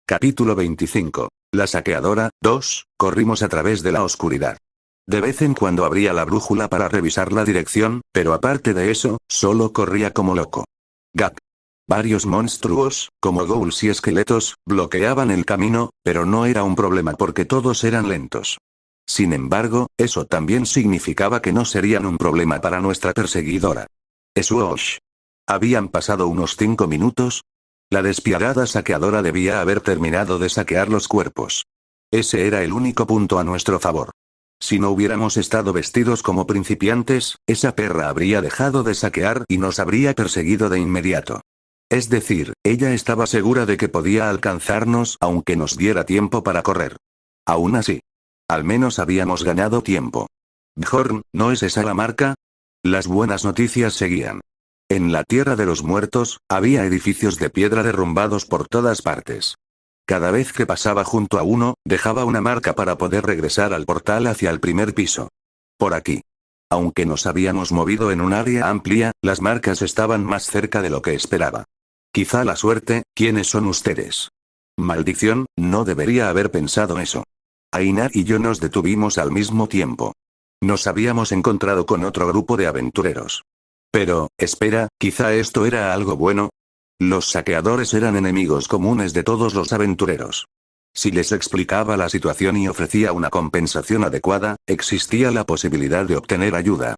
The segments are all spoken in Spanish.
Capítulo 25. La saqueadora, 2, corrimos a través de la oscuridad. De vez en cuando abría la brújula para revisar la dirección, pero aparte de eso, solo corría como loco. Gak. Varios monstruos, como ghouls y esqueletos, bloqueaban el camino, pero no era un problema porque todos eran lentos. Sin embargo, eso también significaba que no serían un problema para nuestra perseguidora. Swoosh. Habían pasado unos 5 minutos. La despiadada saqueadora debía haber terminado de saquear los cuerpos. Ese era el único punto a nuestro favor. Si no hubiéramos estado vestidos como principiantes, esa perra habría dejado de saquear y nos habría perseguido de inmediato. Es decir, ella estaba segura de que podía alcanzarnos aunque nos diera tiempo para correr. Aún así, al menos habíamos ganado tiempo. Bjorn, ¿no es esa la marca? Las buenas noticias seguían. En la Tierra de los Muertos, había edificios de piedra derrumbados por todas partes. Cada vez que pasaba junto a uno, dejaba una marca para poder regresar al portal hacia el primer piso. Por aquí. Aunque nos habíamos movido en un área amplia, las marcas estaban más cerca de lo que esperaba. Quizá la suerte. ¿Quiénes son ustedes? Maldición, no debería haber pensado eso. Einar y yo nos detuvimos al mismo tiempo. Nos habíamos encontrado con otro grupo de aventureros. Pero, espera, quizá esto era algo bueno. Los saqueadores eran enemigos comunes de todos los aventureros. Si les explicaba la situación y ofrecía una compensación adecuada, existía la posibilidad de obtener ayuda.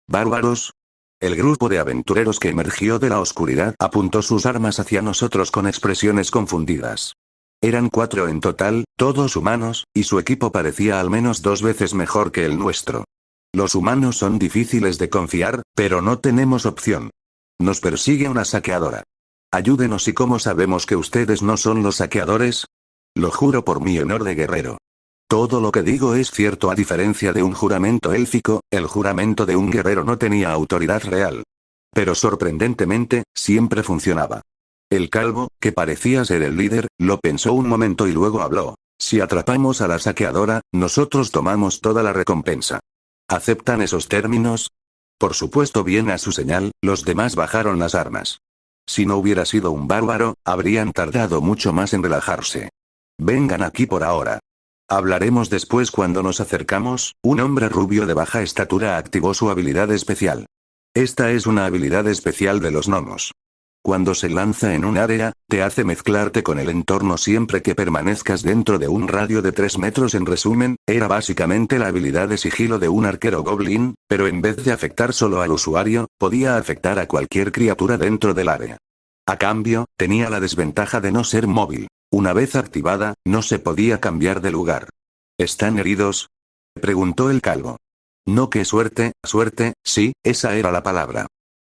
¿Bárbaros? El grupo de aventureros que emergió de la oscuridad apuntó sus armas hacia nosotros con expresiones confundidas. Eran 4 en total, todos humanos, y su equipo parecía al menos 2 veces mejor que el nuestro. Los humanos son difíciles de confiar, pero no tenemos opción. Nos persigue una saqueadora. Ayúdenos. ¿Y cómo sabemos que ustedes no son los saqueadores? Lo juro por mi honor de guerrero. Todo lo que digo es cierto. A diferencia de un juramento élfico, el juramento de un guerrero no tenía autoridad real. Pero sorprendentemente, siempre funcionaba. El calvo, que parecía ser el líder, lo pensó un momento y luego habló. Si atrapamos a la saqueadora, nosotros tomamos toda la recompensa. ¿Aceptan esos términos? Por supuesto. Bien, a su señal, los demás bajaron las armas. Si no hubiera sido un bárbaro, habrían tardado mucho más en relajarse. Vengan aquí por ahora. Hablaremos después. Cuando nos acercamos, un hombre rubio de baja estatura activó su habilidad especial. Esta es una habilidad especial de los gnomos. Cuando se lanza en un área, te hace mezclarte con el entorno siempre que permanezcas dentro de un radio de 3 metros. En resumen, era básicamente la habilidad de sigilo de un arquero goblin, pero en vez de afectar solo al usuario, podía afectar a cualquier criatura dentro del área. A cambio, tenía la desventaja de no ser móvil. Una vez activada, no se podía cambiar de lugar. ¿Están heridos?, preguntó el calvo. No, qué suerte, sí, esa era la palabra.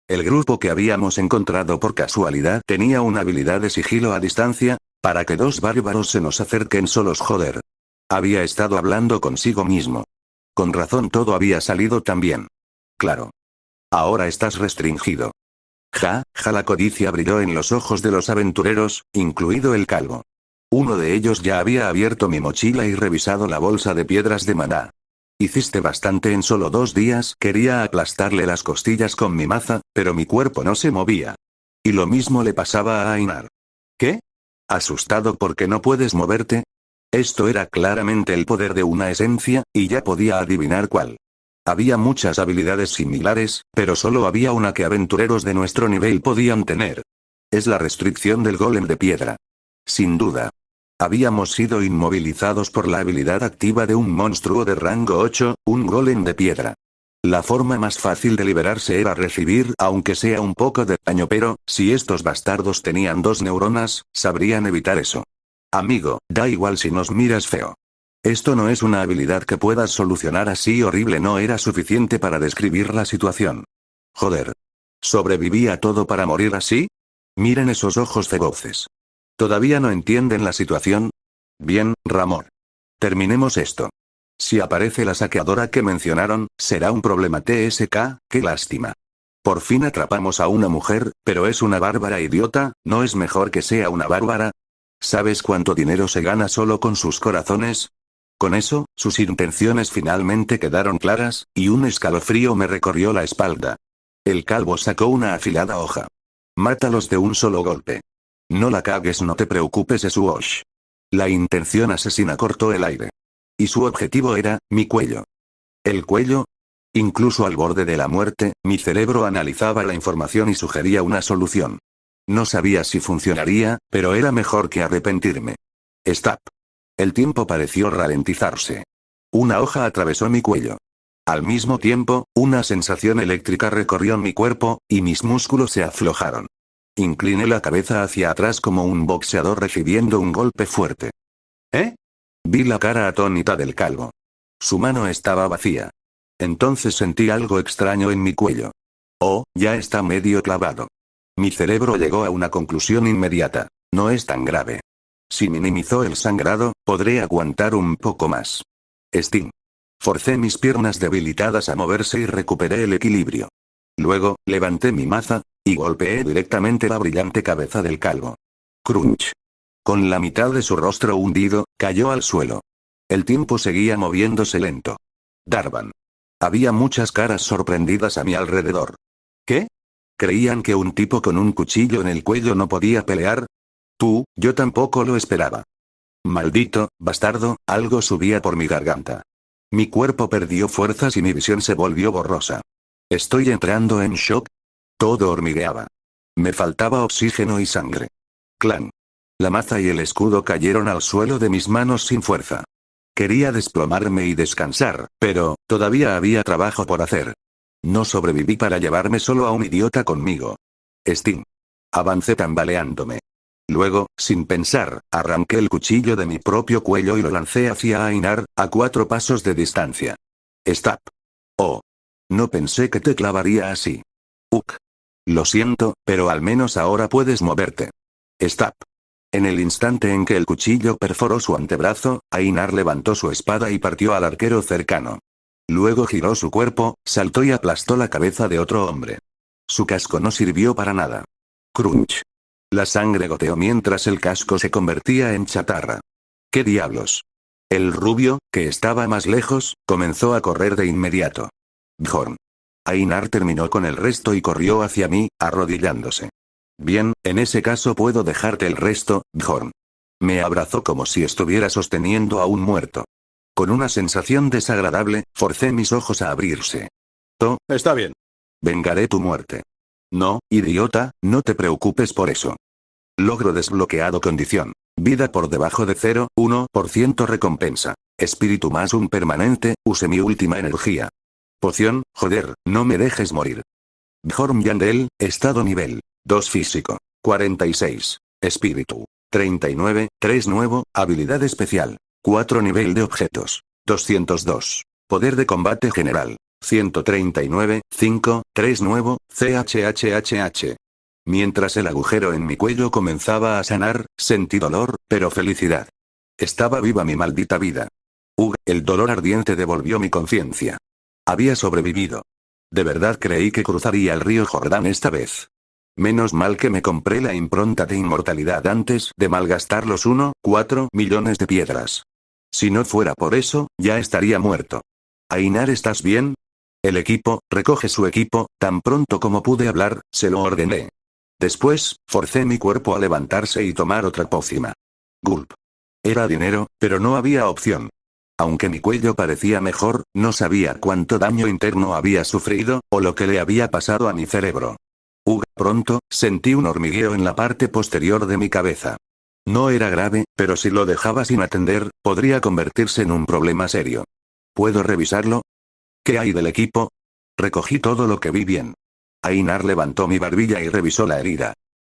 El grupo que habíamos encontrado por casualidad tenía una habilidad de sigilo a distancia, para que 2 bárbaros se nos acerquen solos. Joder. Había estado hablando consigo mismo. Con razón todo había salido tan bien. Claro. Ahora estás restringido. La codicia brilló en los ojos de los aventureros, incluido el calvo. Uno de ellos ya había abierto mi mochila y revisado la bolsa de piedras de maná. Hiciste bastante en solo 2 días. Quería aplastarle las costillas con mi maza, pero mi cuerpo no se movía. Y lo mismo le pasaba a Einar. ¿Qué? ¿Asustado porque no puedes moverte? Esto era claramente el poder de una esencia, y ya podía adivinar cuál. Había muchas habilidades similares, pero solo había una que aventureros de nuestro nivel podían tener. Es la restricción del golem de piedra. Sin duda. Habíamos sido inmovilizados por la habilidad activa de un monstruo de rango 8, un golem de piedra. La forma más fácil de liberarse era recibir aunque sea un poco de daño, pero, si estos bastardos tenían 2 neuronas, sabrían evitar eso. Amigo, da igual si nos miras feo. Esto no es una habilidad que puedas solucionar así. Horrible no era suficiente para describir la situación. Joder. ¿Sobreviví a todo para morir así? Miren esos ojos feroces. ¿Todavía no entienden la situación? Bien, Ramón. Terminemos esto. Si aparece la saqueadora que mencionaron, será un problema. TSK, qué lástima. Por fin atrapamos a una mujer, pero es una bárbara idiota. ¿No es mejor que sea una bárbara? ¿Sabes cuánto dinero se gana solo con sus corazones? Con eso, sus intenciones finalmente quedaron claras, y un escalofrío me recorrió la espalda. El calvo sacó una afilada hoja. Mátalos de un solo golpe. No la cagues. No te preocupes, Swoosh. La intención asesina cortó el aire. Y su objetivo era, mi cuello. ¿El cuello? Incluso al borde de la muerte, mi cerebro analizaba la información y sugería una solución. No sabía si funcionaría, pero era mejor que arrepentirme. Stop. El tiempo pareció ralentizarse. Una hoja atravesó mi cuello. Al mismo tiempo, una sensación eléctrica recorrió mi cuerpo, y mis músculos se aflojaron. Incliné la cabeza hacia atrás como un boxeador recibiendo un golpe fuerte. ¿Eh? Vi la cara atónita del calvo. Su mano estaba vacía. Entonces sentí algo extraño en mi cuello. Oh, ya está medio clavado. Mi cerebro llegó a una conclusión inmediata. No es tan grave. Si minimizó el sangrado, podré aguantar un poco más. Sting. Forcé mis piernas debilitadas a moverse y recuperé el equilibrio. Luego, levanté mi maza, y golpeé directamente la brillante cabeza del calvo. Crunch. Con la mitad de su rostro hundido, cayó al suelo. El tiempo seguía moviéndose lento. Darvan. Había muchas caras sorprendidas a mi alrededor. ¿Qué? ¿Creían que un tipo con un cuchillo en el cuello no podía pelear? Yo tampoco lo esperaba. Maldito, bastardo, algo subía por mi garganta. Mi cuerpo perdió fuerzas y mi visión se volvió borrosa. ¿Estoy entrando en shock? Todo hormigueaba. Me faltaba oxígeno y sangre. Clan. La maza y el escudo cayeron al suelo de mis manos sin fuerza. Quería desplomarme y descansar, pero, todavía había trabajo por hacer. No sobreviví para llevarme solo a un idiota conmigo. Sting. Avancé tambaleándome. Luego, sin pensar, arranqué el cuchillo de mi propio cuello y lo lancé hacia Ainar, a 4 pasos de distancia. Stop. Oh. No pensé que te clavaría así. Lo siento, pero al menos ahora puedes moverte. Stop. En el instante en que el cuchillo perforó su antebrazo, Ainar levantó su espada y partió al arquero cercano. Luego giró su cuerpo, saltó y aplastó la cabeza de otro hombre. Su casco no sirvió para nada. Crunch. La sangre goteó mientras el casco se convertía en chatarra. ¿Qué diablos? El rubio, que estaba más lejos, comenzó a correr de inmediato. Bjorn. Ainar terminó con el resto y corrió hacia mí, arrodillándose. Bien, en ese caso puedo dejarte el resto, Bjorn. Me abrazó como si estuviera sosteniendo a un muerto. Con una sensación desagradable, forcé mis ojos a abrirse. Está bien. Vengaré tu muerte. No, idiota, no te preocupes por eso. Logro desbloqueado condición. Vida por debajo de 0,1% recompensa. Espíritu más un permanente, use mi última energía. Poción, joder, no me dejes morir. Bjorn Yandel, estado nivel 2 físico, 46. Espíritu, 39, 3 nuevo, habilidad especial, 4 nivel de objetos, 202. Poder de combate general, 139, 5, 3 nuevo, CHHHH. Mientras el agujero en mi cuello comenzaba a sanar, sentí dolor, pero felicidad. Estaba viva mi maldita vida. El dolor ardiente devolvió mi conciencia. Había sobrevivido. De verdad creí que cruzaría el río Jordán esta vez. Menos mal que me compré la impronta de inmortalidad antes de malgastar los 1,4 millones de piedras. Si no fuera por eso, ya estaría muerto. Ainar, ¿estás bien? El equipo, recoge su equipo, tan pronto como pude hablar, se lo ordené. Después, forcé mi cuerpo a levantarse y tomar otra pócima. Gulp. Era dinero, pero no había opción. Aunque mi cuello parecía mejor, no sabía cuánto daño interno había sufrido, o lo que le había pasado a mi cerebro. Pronto, sentí un hormigueo en la parte posterior de mi cabeza. No era grave, pero si lo dejaba sin atender, podría convertirse en un problema serio. ¿Puedo revisarlo? ¿Qué hay del equipo? Recogí todo lo que vi bien. Ainar levantó mi barbilla y revisó la herida.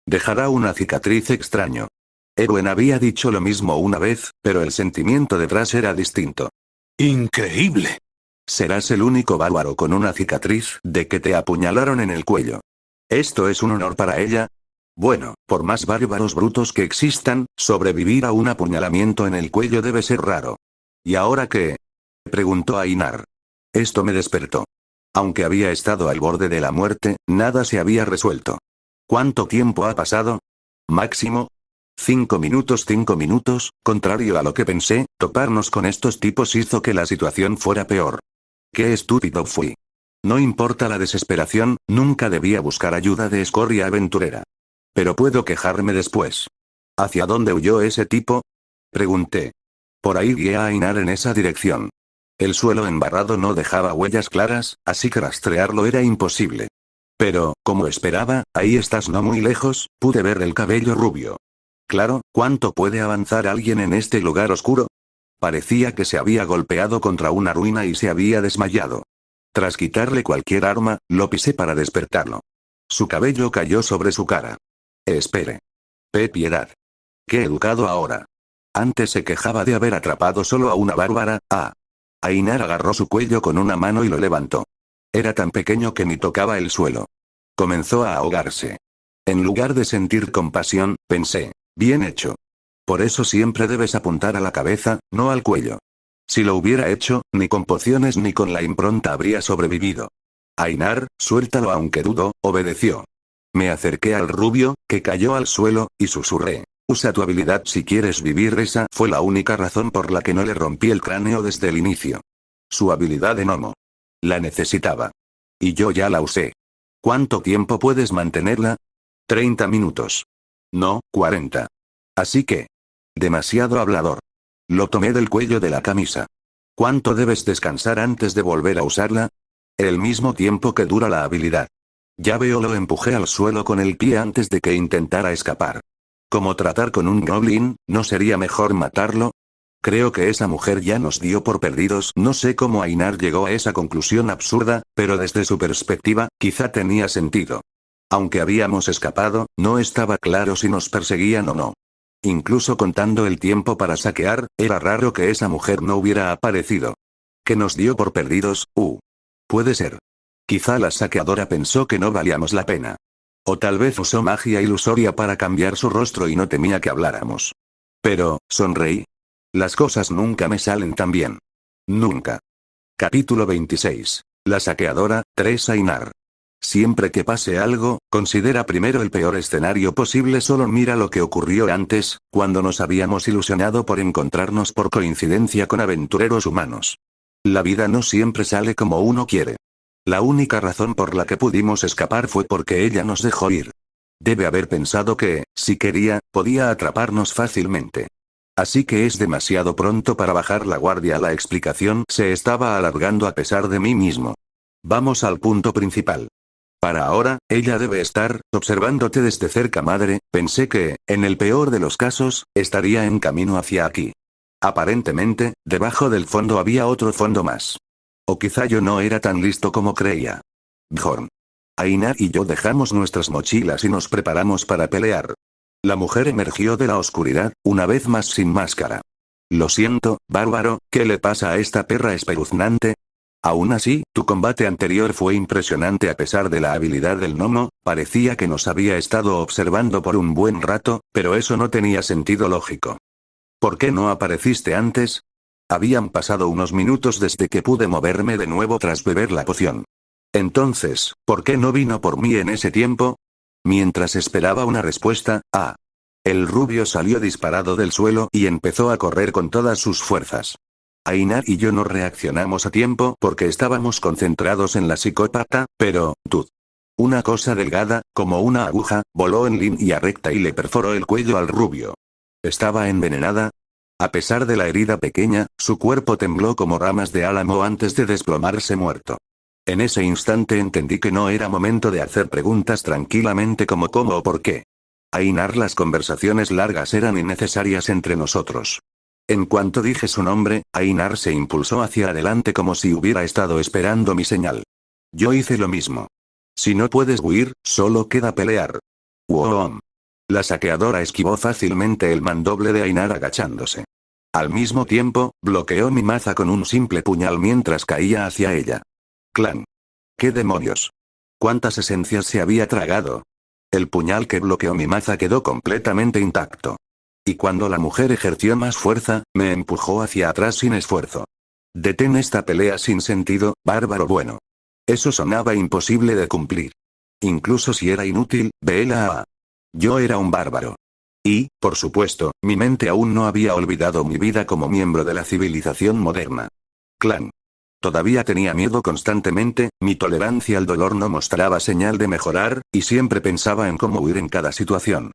Dejará una cicatriz extraño. Erwin había dicho lo mismo una vez, pero el sentimiento detrás era distinto. ¡Increíble! Serás el único bárbaro con una cicatriz de que te apuñalaron en el cuello. ¿Esto es un honor para ella? Bueno, por más bárbaros brutos que existan, sobrevivir a un apuñalamiento en el cuello debe ser raro. ¿Y ahora qué? Preguntó Ainar. Esto me despertó. Aunque había estado al borde de la muerte, nada se había resuelto. ¿Cuánto tiempo ha pasado? Máximo 5 minutos. 5 minutos, contrario a lo que pensé, toparnos con estos tipos hizo que la situación fuera peor. Qué estúpido fui. No importa la desesperación, nunca debía buscar ayuda de escoria aventurera. Pero puedo quejarme después. ¿Hacia dónde huyó ese tipo? Pregunté. Por ahí guié a Ainar en esa dirección. El suelo embarrado no dejaba huellas claras, así que rastrearlo era imposible. Pero, como esperaba, ahí estás no muy lejos, pude ver el cabello rubio. Claro, ¿cuánto puede avanzar alguien en este lugar oscuro? Parecía que se había golpeado contra una ruina y se había desmayado. Tras quitarle cualquier arma, lo pisé para despertarlo. Su cabello cayó sobre su cara. Espere. Piedad. Qué educado ahora. Antes se quejaba de haber atrapado solo a una bárbara. Ainar agarró su cuello con una mano y lo levantó. Era tan pequeño que ni tocaba el suelo. Comenzó a ahogarse. En lugar de sentir compasión, pensé, bien hecho. Por eso siempre debes apuntar a la cabeza, no al cuello. Si lo hubiera hecho, ni con pociones ni con la impronta habría sobrevivido. Ainar, suéltalo aunque dudó, obedeció. Me acerqué al rubio, que cayó al suelo, y susurré. Usa tu habilidad si quieres vivir. Esa fue la única razón por la que no le rompí el cráneo desde el inicio. Su habilidad de gnomo. La necesitaba. Y yo ya la usé. ¿Cuánto tiempo puedes mantenerla? 30 minutos. No, 40. Así que. Demasiado hablador. Lo tomé del cuello de la camisa. ¿Cuánto debes descansar antes de volver a usarla? El mismo tiempo que dura la habilidad. Ya veo, lo empujé al suelo con el pie antes de que intentara escapar. ¿Cómo tratar con un goblin? ¿No sería mejor matarlo? Creo que esa mujer ya nos dio por perdidos. No sé cómo Ainar llegó a esa conclusión absurda, pero desde su perspectiva, quizá tenía sentido. Aunque habíamos escapado, no estaba claro si nos perseguían o no. Incluso contando el tiempo para saquear, era raro que esa mujer no hubiera aparecido. ¿Que nos dio por perdidos? Puede ser. Quizá la saqueadora pensó que no valíamos la pena. O tal vez usó magia ilusoria para cambiar su rostro y no temía que habláramos. Pero, sonreí. Las cosas nunca me salen tan bien. Nunca. Capítulo 26. La saqueadora, 3. Ainar. Siempre que pase algo, considera primero el peor escenario posible. Solo mira lo que ocurrió antes, cuando nos habíamos ilusionado por encontrarnos por coincidencia con aventureros humanos. La vida no siempre sale como uno quiere. La única razón por la que pudimos escapar fue porque ella nos dejó ir. Debe haber pensado que, si quería, podía atraparnos fácilmente. Así que es demasiado pronto para bajar la guardia. La explicación se estaba alargando a pesar de mí mismo. Vamos al punto principal. Para ahora, ella debe estar observándote desde cerca. Madre, pensé que, en el peor de los casos, estaría en camino hacia aquí. Aparentemente, debajo del fondo había otro fondo más. O quizá yo no era tan listo como creía. Bjorn. Ainar y yo dejamos nuestras mochilas y nos preparamos para pelear. La mujer emergió de la oscuridad, una vez más sin máscara. Lo siento, bárbaro, ¿qué le pasa a esta perra espeluznante? Aún así, tu combate anterior fue impresionante a pesar de la habilidad del gnomo. Parecía que nos había estado observando por un buen rato, pero eso no tenía sentido lógico. ¿Por qué no apareciste antes? Habían pasado unos minutos desde que pude moverme de nuevo tras beber la poción. Entonces, ¿por qué no vino por mí en ese tiempo? Mientras esperaba una respuesta, el rubio salió disparado del suelo y empezó a correr con todas sus fuerzas. Ainar y yo no reaccionamos a tiempo porque estábamos concentrados en la psicópata, pero, una cosa delgada, como una aguja, voló en línea recta y le perforó el cuello al rubio. ¿Estaba envenenada? A pesar de la herida pequeña, su cuerpo tembló como ramas de álamo antes de desplomarse muerto. En ese instante entendí que no era momento de hacer preguntas tranquilamente como cómo o por qué. Ainar, las conversaciones largas eran innecesarias entre nosotros. En cuanto dije su nombre, Ainar se impulsó hacia adelante como si hubiera estado esperando mi señal. Yo hice lo mismo. Si no puedes huir, solo queda pelear. ¡Wow! La saqueadora esquivó fácilmente el mandoble de Ainar agachándose. Al mismo tiempo, bloqueó mi maza con un simple puñal mientras caía hacia ella. Clan. ¿Qué demonios? ¿Cuántas esencias se había tragado? El puñal que bloqueó mi maza quedó completamente intacto. Y cuando la mujer ejerció más fuerza, me empujó hacia atrás sin esfuerzo. Detén esta pelea sin sentido, bárbaro bueno. Eso sonaba imposible de cumplir. Incluso si era inútil, véela. Yo era un bárbaro. Y, por supuesto, mi mente aún no había olvidado mi vida como miembro de la civilización moderna. Clan. Todavía tenía miedo constantemente, mi tolerancia al dolor no mostraba señal de mejorar, y siempre pensaba en cómo huir en cada situación.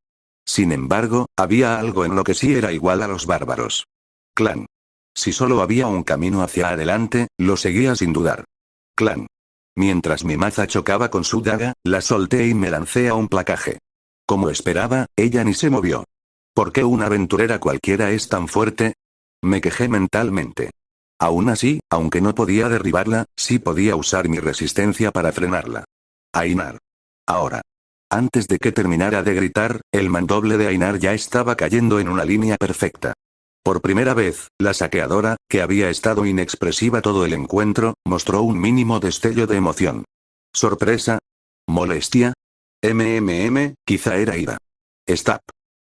Sin embargo, había algo en lo que sí era igual a los bárbaros. Clan. Si solo había un camino hacia adelante, lo seguía sin dudar. Clan. Mientras mi maza chocaba con su daga, la solté y me lancé a un placaje. Como esperaba, ella ni se movió. ¿Por qué una aventurera cualquiera es tan fuerte? Me quejé mentalmente. Aún así, aunque no podía derribarla, sí podía usar mi resistencia para frenarla. Ainar. Ahora. Antes de que terminara de gritar, el mandoble de Ainar ya estaba cayendo en una línea perfecta. Por primera vez, la saqueadora, que había estado inexpresiva todo el encuentro, mostró un mínimo destello de emoción. ¿Sorpresa? ¿Molestia? Quizá era ira. Stab.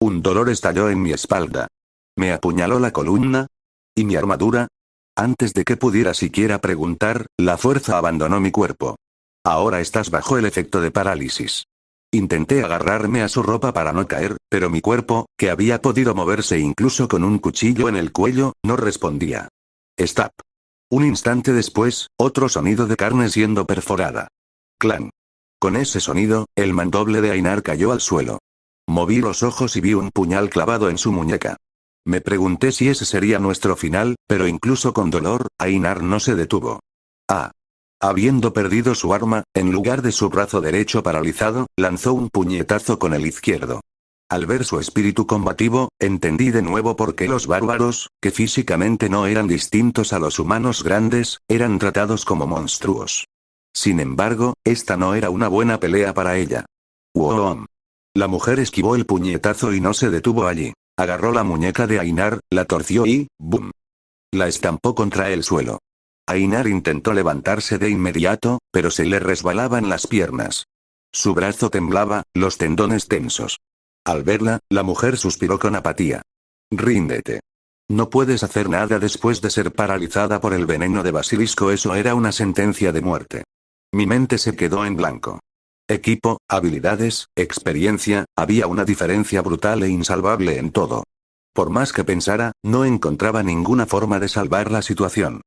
Un dolor estalló en mi espalda. Me apuñaló la columna. ¿Y mi armadura? Antes de que pudiera siquiera preguntar, la fuerza abandonó mi cuerpo. Ahora estás bajo el efecto de parálisis. Intenté agarrarme a su ropa para no caer, pero mi cuerpo, que había podido moverse incluso con un cuchillo en el cuello, no respondía. Stab. Un instante después, otro sonido de carne siendo perforada. Clan. Con ese sonido, el mandoble de Ainar cayó al suelo. Moví los ojos y vi un puñal clavado en su muñeca. Me pregunté si ese sería nuestro final, pero incluso con dolor, Ainar no se detuvo. Ah. Habiendo perdido su arma, en lugar de su brazo derecho paralizado, lanzó un puñetazo con el izquierdo. Al ver su espíritu combativo, entendí de nuevo por qué los bárbaros, que físicamente no eran distintos a los humanos grandes, eran tratados como monstruos. Sin embargo, esta no era una buena pelea para ella. ¡Wow! La mujer esquivó el puñetazo y no se detuvo allí. Agarró la muñeca de Ainar, la torció y ¡bum! La estampó contra el suelo. Ainar intentó levantarse de inmediato, pero se le resbalaban las piernas. Su brazo temblaba, los tendones tensos. Al verla, la mujer suspiró con apatía. Ríndete. No puedes hacer nada después de ser paralizada por el veneno de basilisco. Eso era una sentencia de muerte. Mi mente se quedó en blanco. Equipo, habilidades, experiencia, había una diferencia brutal e insalvable en todo. Por más que pensara, no encontraba ninguna forma de salvar la situación.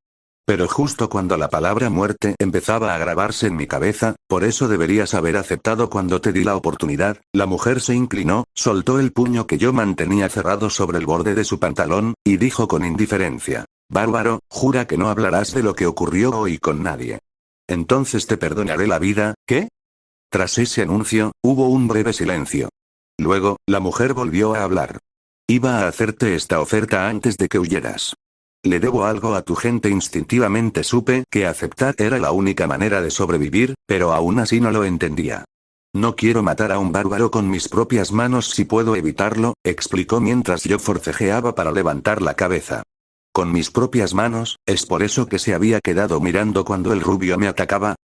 Pero justo cuando la palabra muerte empezaba a grabarse en mi cabeza, por eso deberías haber aceptado cuando te di la oportunidad, la mujer se inclinó, soltó el puño que yo mantenía cerrado sobre el borde de su pantalón, y dijo con indiferencia. Bárbaro, jura que no hablarás de lo que ocurrió hoy con nadie. Entonces te perdonaré la vida, ¿qué? Tras ese anuncio, hubo un breve silencio. Luego, la mujer volvió a hablar. Iba a hacerte esta oferta antes de que huyeras. Le debo algo a tu gente. Instintivamente supe que aceptar era la única manera de sobrevivir, pero aún así no lo entendía. No quiero matar a un bárbaro con mis propias manos si puedo evitarlo, explicó mientras yo forcejeaba para levantar la cabeza. Con mis propias manos, ¿es por eso que se había quedado mirando cuando el rubio me atacaba?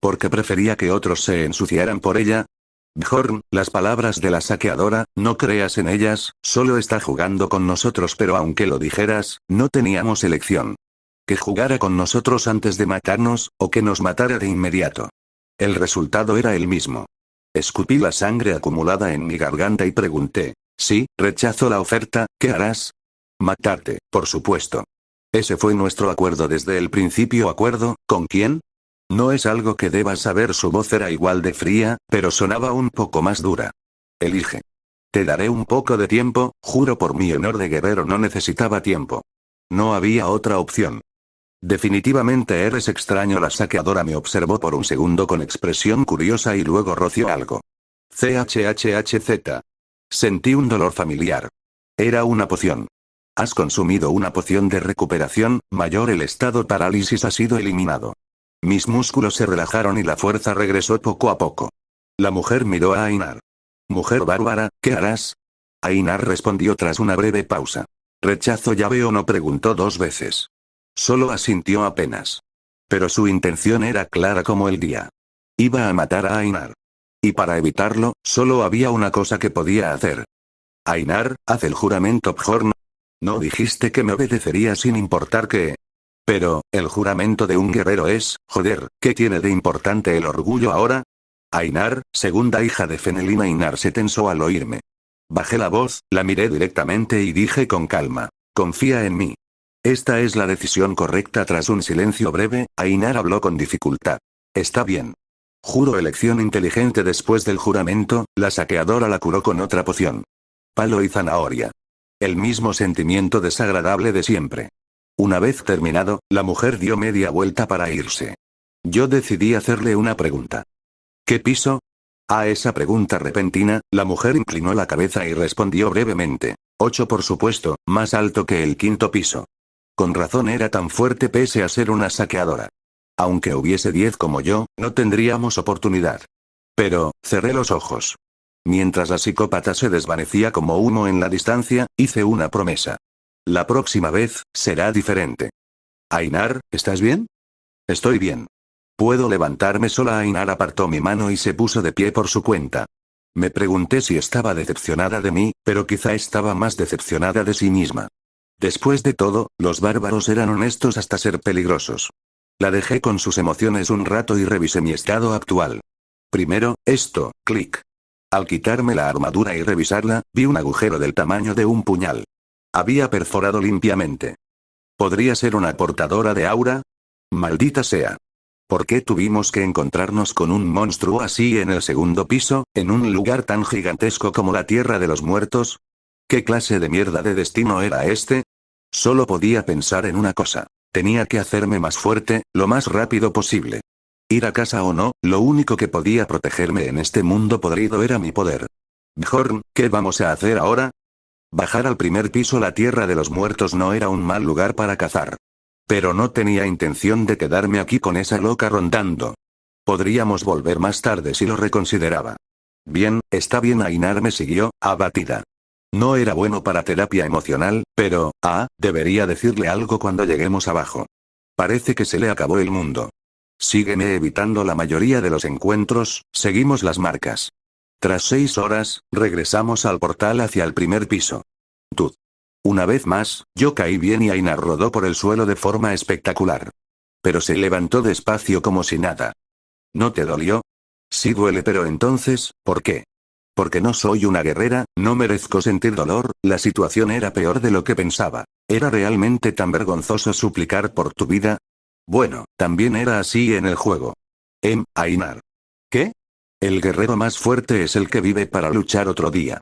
¿Porque prefería que otros se ensuciaran por ella? Bjorn, las palabras de la saqueadora, no creas en ellas, solo está jugando con nosotros, pero aunque lo dijeras, no teníamos elección. Que jugara con nosotros antes de matarnos, o que nos matara de inmediato. El resultado era el mismo. Escupí la sangre acumulada en mi garganta y pregunté, sí, rechazo la oferta, ¿qué harás? Matarte, por supuesto. Ese fue nuestro acuerdo desde el principio. ¿Acuerdo? ¿Con quién? No es algo que debas saber. Su voz era igual de fría, pero sonaba un poco más dura. Elige. Te daré un poco de tiempo, juro por mi honor de guerrero no necesitaba tiempo. No había otra opción. Definitivamente eres extraño. La saqueadora me observó por un segundo con expresión curiosa y luego roció algo. CHHHZ. Sentí un dolor familiar. Era una poción. Has consumido una poción de recuperación, mayor. El estado parálisis ha sido eliminado. Mis músculos se relajaron y la fuerza regresó poco a poco. La mujer miró a Ainar. Mujer bárbara, ¿qué harás? Ainar respondió tras una breve pausa. Rechazo llave o no, preguntó 2 veces. Solo asintió apenas. Pero su intención era clara como el día. Iba a matar a Ainar. Y para evitarlo, solo había una cosa que podía hacer. Ainar, haz el juramento. Bjorn. ¿No dijiste que me obedecería sin importar qué? Pero, el juramento de un guerrero es, joder, ¿qué tiene de importante el orgullo ahora? Ainar, segunda hija de Fenelin. Ainar se tensó al oírme. Bajé la voz, la miré directamente y dije con calma, confía en mí. Esta es la decisión correcta. Tras un silencio breve, Ainar habló con dificultad. Está bien. Juro elección inteligente. Después del juramento, la saqueadora la curó con otra poción. palo y zanahoria. El mismo sentimiento desagradable de siempre. Una vez terminado, la mujer dio media vuelta para irse. Yo decidí hacerle una pregunta. ¿Qué piso? A esa pregunta repentina, la mujer inclinó la cabeza y respondió brevemente. 8 por supuesto, más alto que el 5.º piso. Con razón era tan fuerte pese a ser una saqueadora. Aunque hubiese 10 como yo, no tendríamos oportunidad. Pero, cerré los ojos. Mientras la psicópata se desvanecía como humo en la distancia, hice una promesa. La próxima vez, será diferente. Ainar, ¿estás bien? Estoy bien. ¿Puedo levantarme sola? Ainar apartó mi mano y se puso de pie por su cuenta. Me pregunté si estaba decepcionada de mí, pero quizá estaba más decepcionada de sí misma. Después de todo, los bárbaros eran honestos hasta ser peligrosos. La dejé con sus emociones un rato y revisé mi estado actual. Primero, esto, clic. Al quitarme la armadura y revisarla, vi un agujero del tamaño de un puñal. Había perforado limpiamente. ¿Podría ser una portadora de aura? Maldita sea. ¿Por qué tuvimos que encontrarnos con un monstruo así en el 2.º piso, en un lugar tan gigantesco como la Tierra de los Muertos? ¿Qué clase de mierda de destino era este? Solo podía pensar en una cosa. Tenía que hacerme más fuerte, lo más rápido posible. Ir a casa o no, lo único que podía protegerme en este mundo podrido era mi poder. Bjorn, ¿qué vamos a hacer ahora? Bajar al 1.er piso. La Tierra de los Muertos no era un mal lugar para cazar. Pero no tenía intención de quedarme aquí con esa loca rondando. Podríamos volver más tarde si lo reconsideraba. Bien, está bien. Ainar me siguió, abatida. No era bueno para terapia emocional, pero, debería decirle algo cuando lleguemos abajo. Parece que se le acabó el mundo. Sígueme. Evitando la mayoría de los encuentros, seguimos las marcas. Tras 6 horas, regresamos al portal hacia el 1.er piso. Tud. Una vez más, yo caí bien y Ainar rodó por el suelo de forma espectacular. Pero se levantó despacio como si nada. ¿No te dolió? Sí duele, pero entonces, ¿por qué? Porque no soy una guerrera, no merezco sentir dolor. La situación era peor de lo que pensaba. ¿Era realmente tan vergonzoso suplicar por tu vida? Bueno, también era así en el juego. Ainar. ¿Qué? El guerrero más fuerte es el que vive para luchar otro día.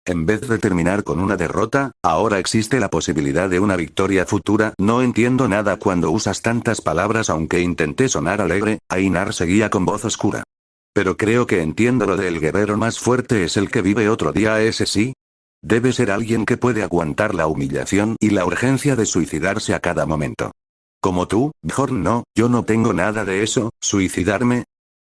En vez de terminar con una derrota, ahora existe la posibilidad de una victoria futura. No entiendo nada cuando usas tantas palabras. Aunque intenté sonar alegre, Ainar seguía con voz oscura. Pero creo que entiendo lo del guerrero más fuerte es el que vive otro día. ¿Ese sí? Debe ser alguien que puede aguantar la humillación y la urgencia de suicidarse a cada momento. Como tú, Bjorn. No, yo no tengo nada de eso. ¿Suicidarme?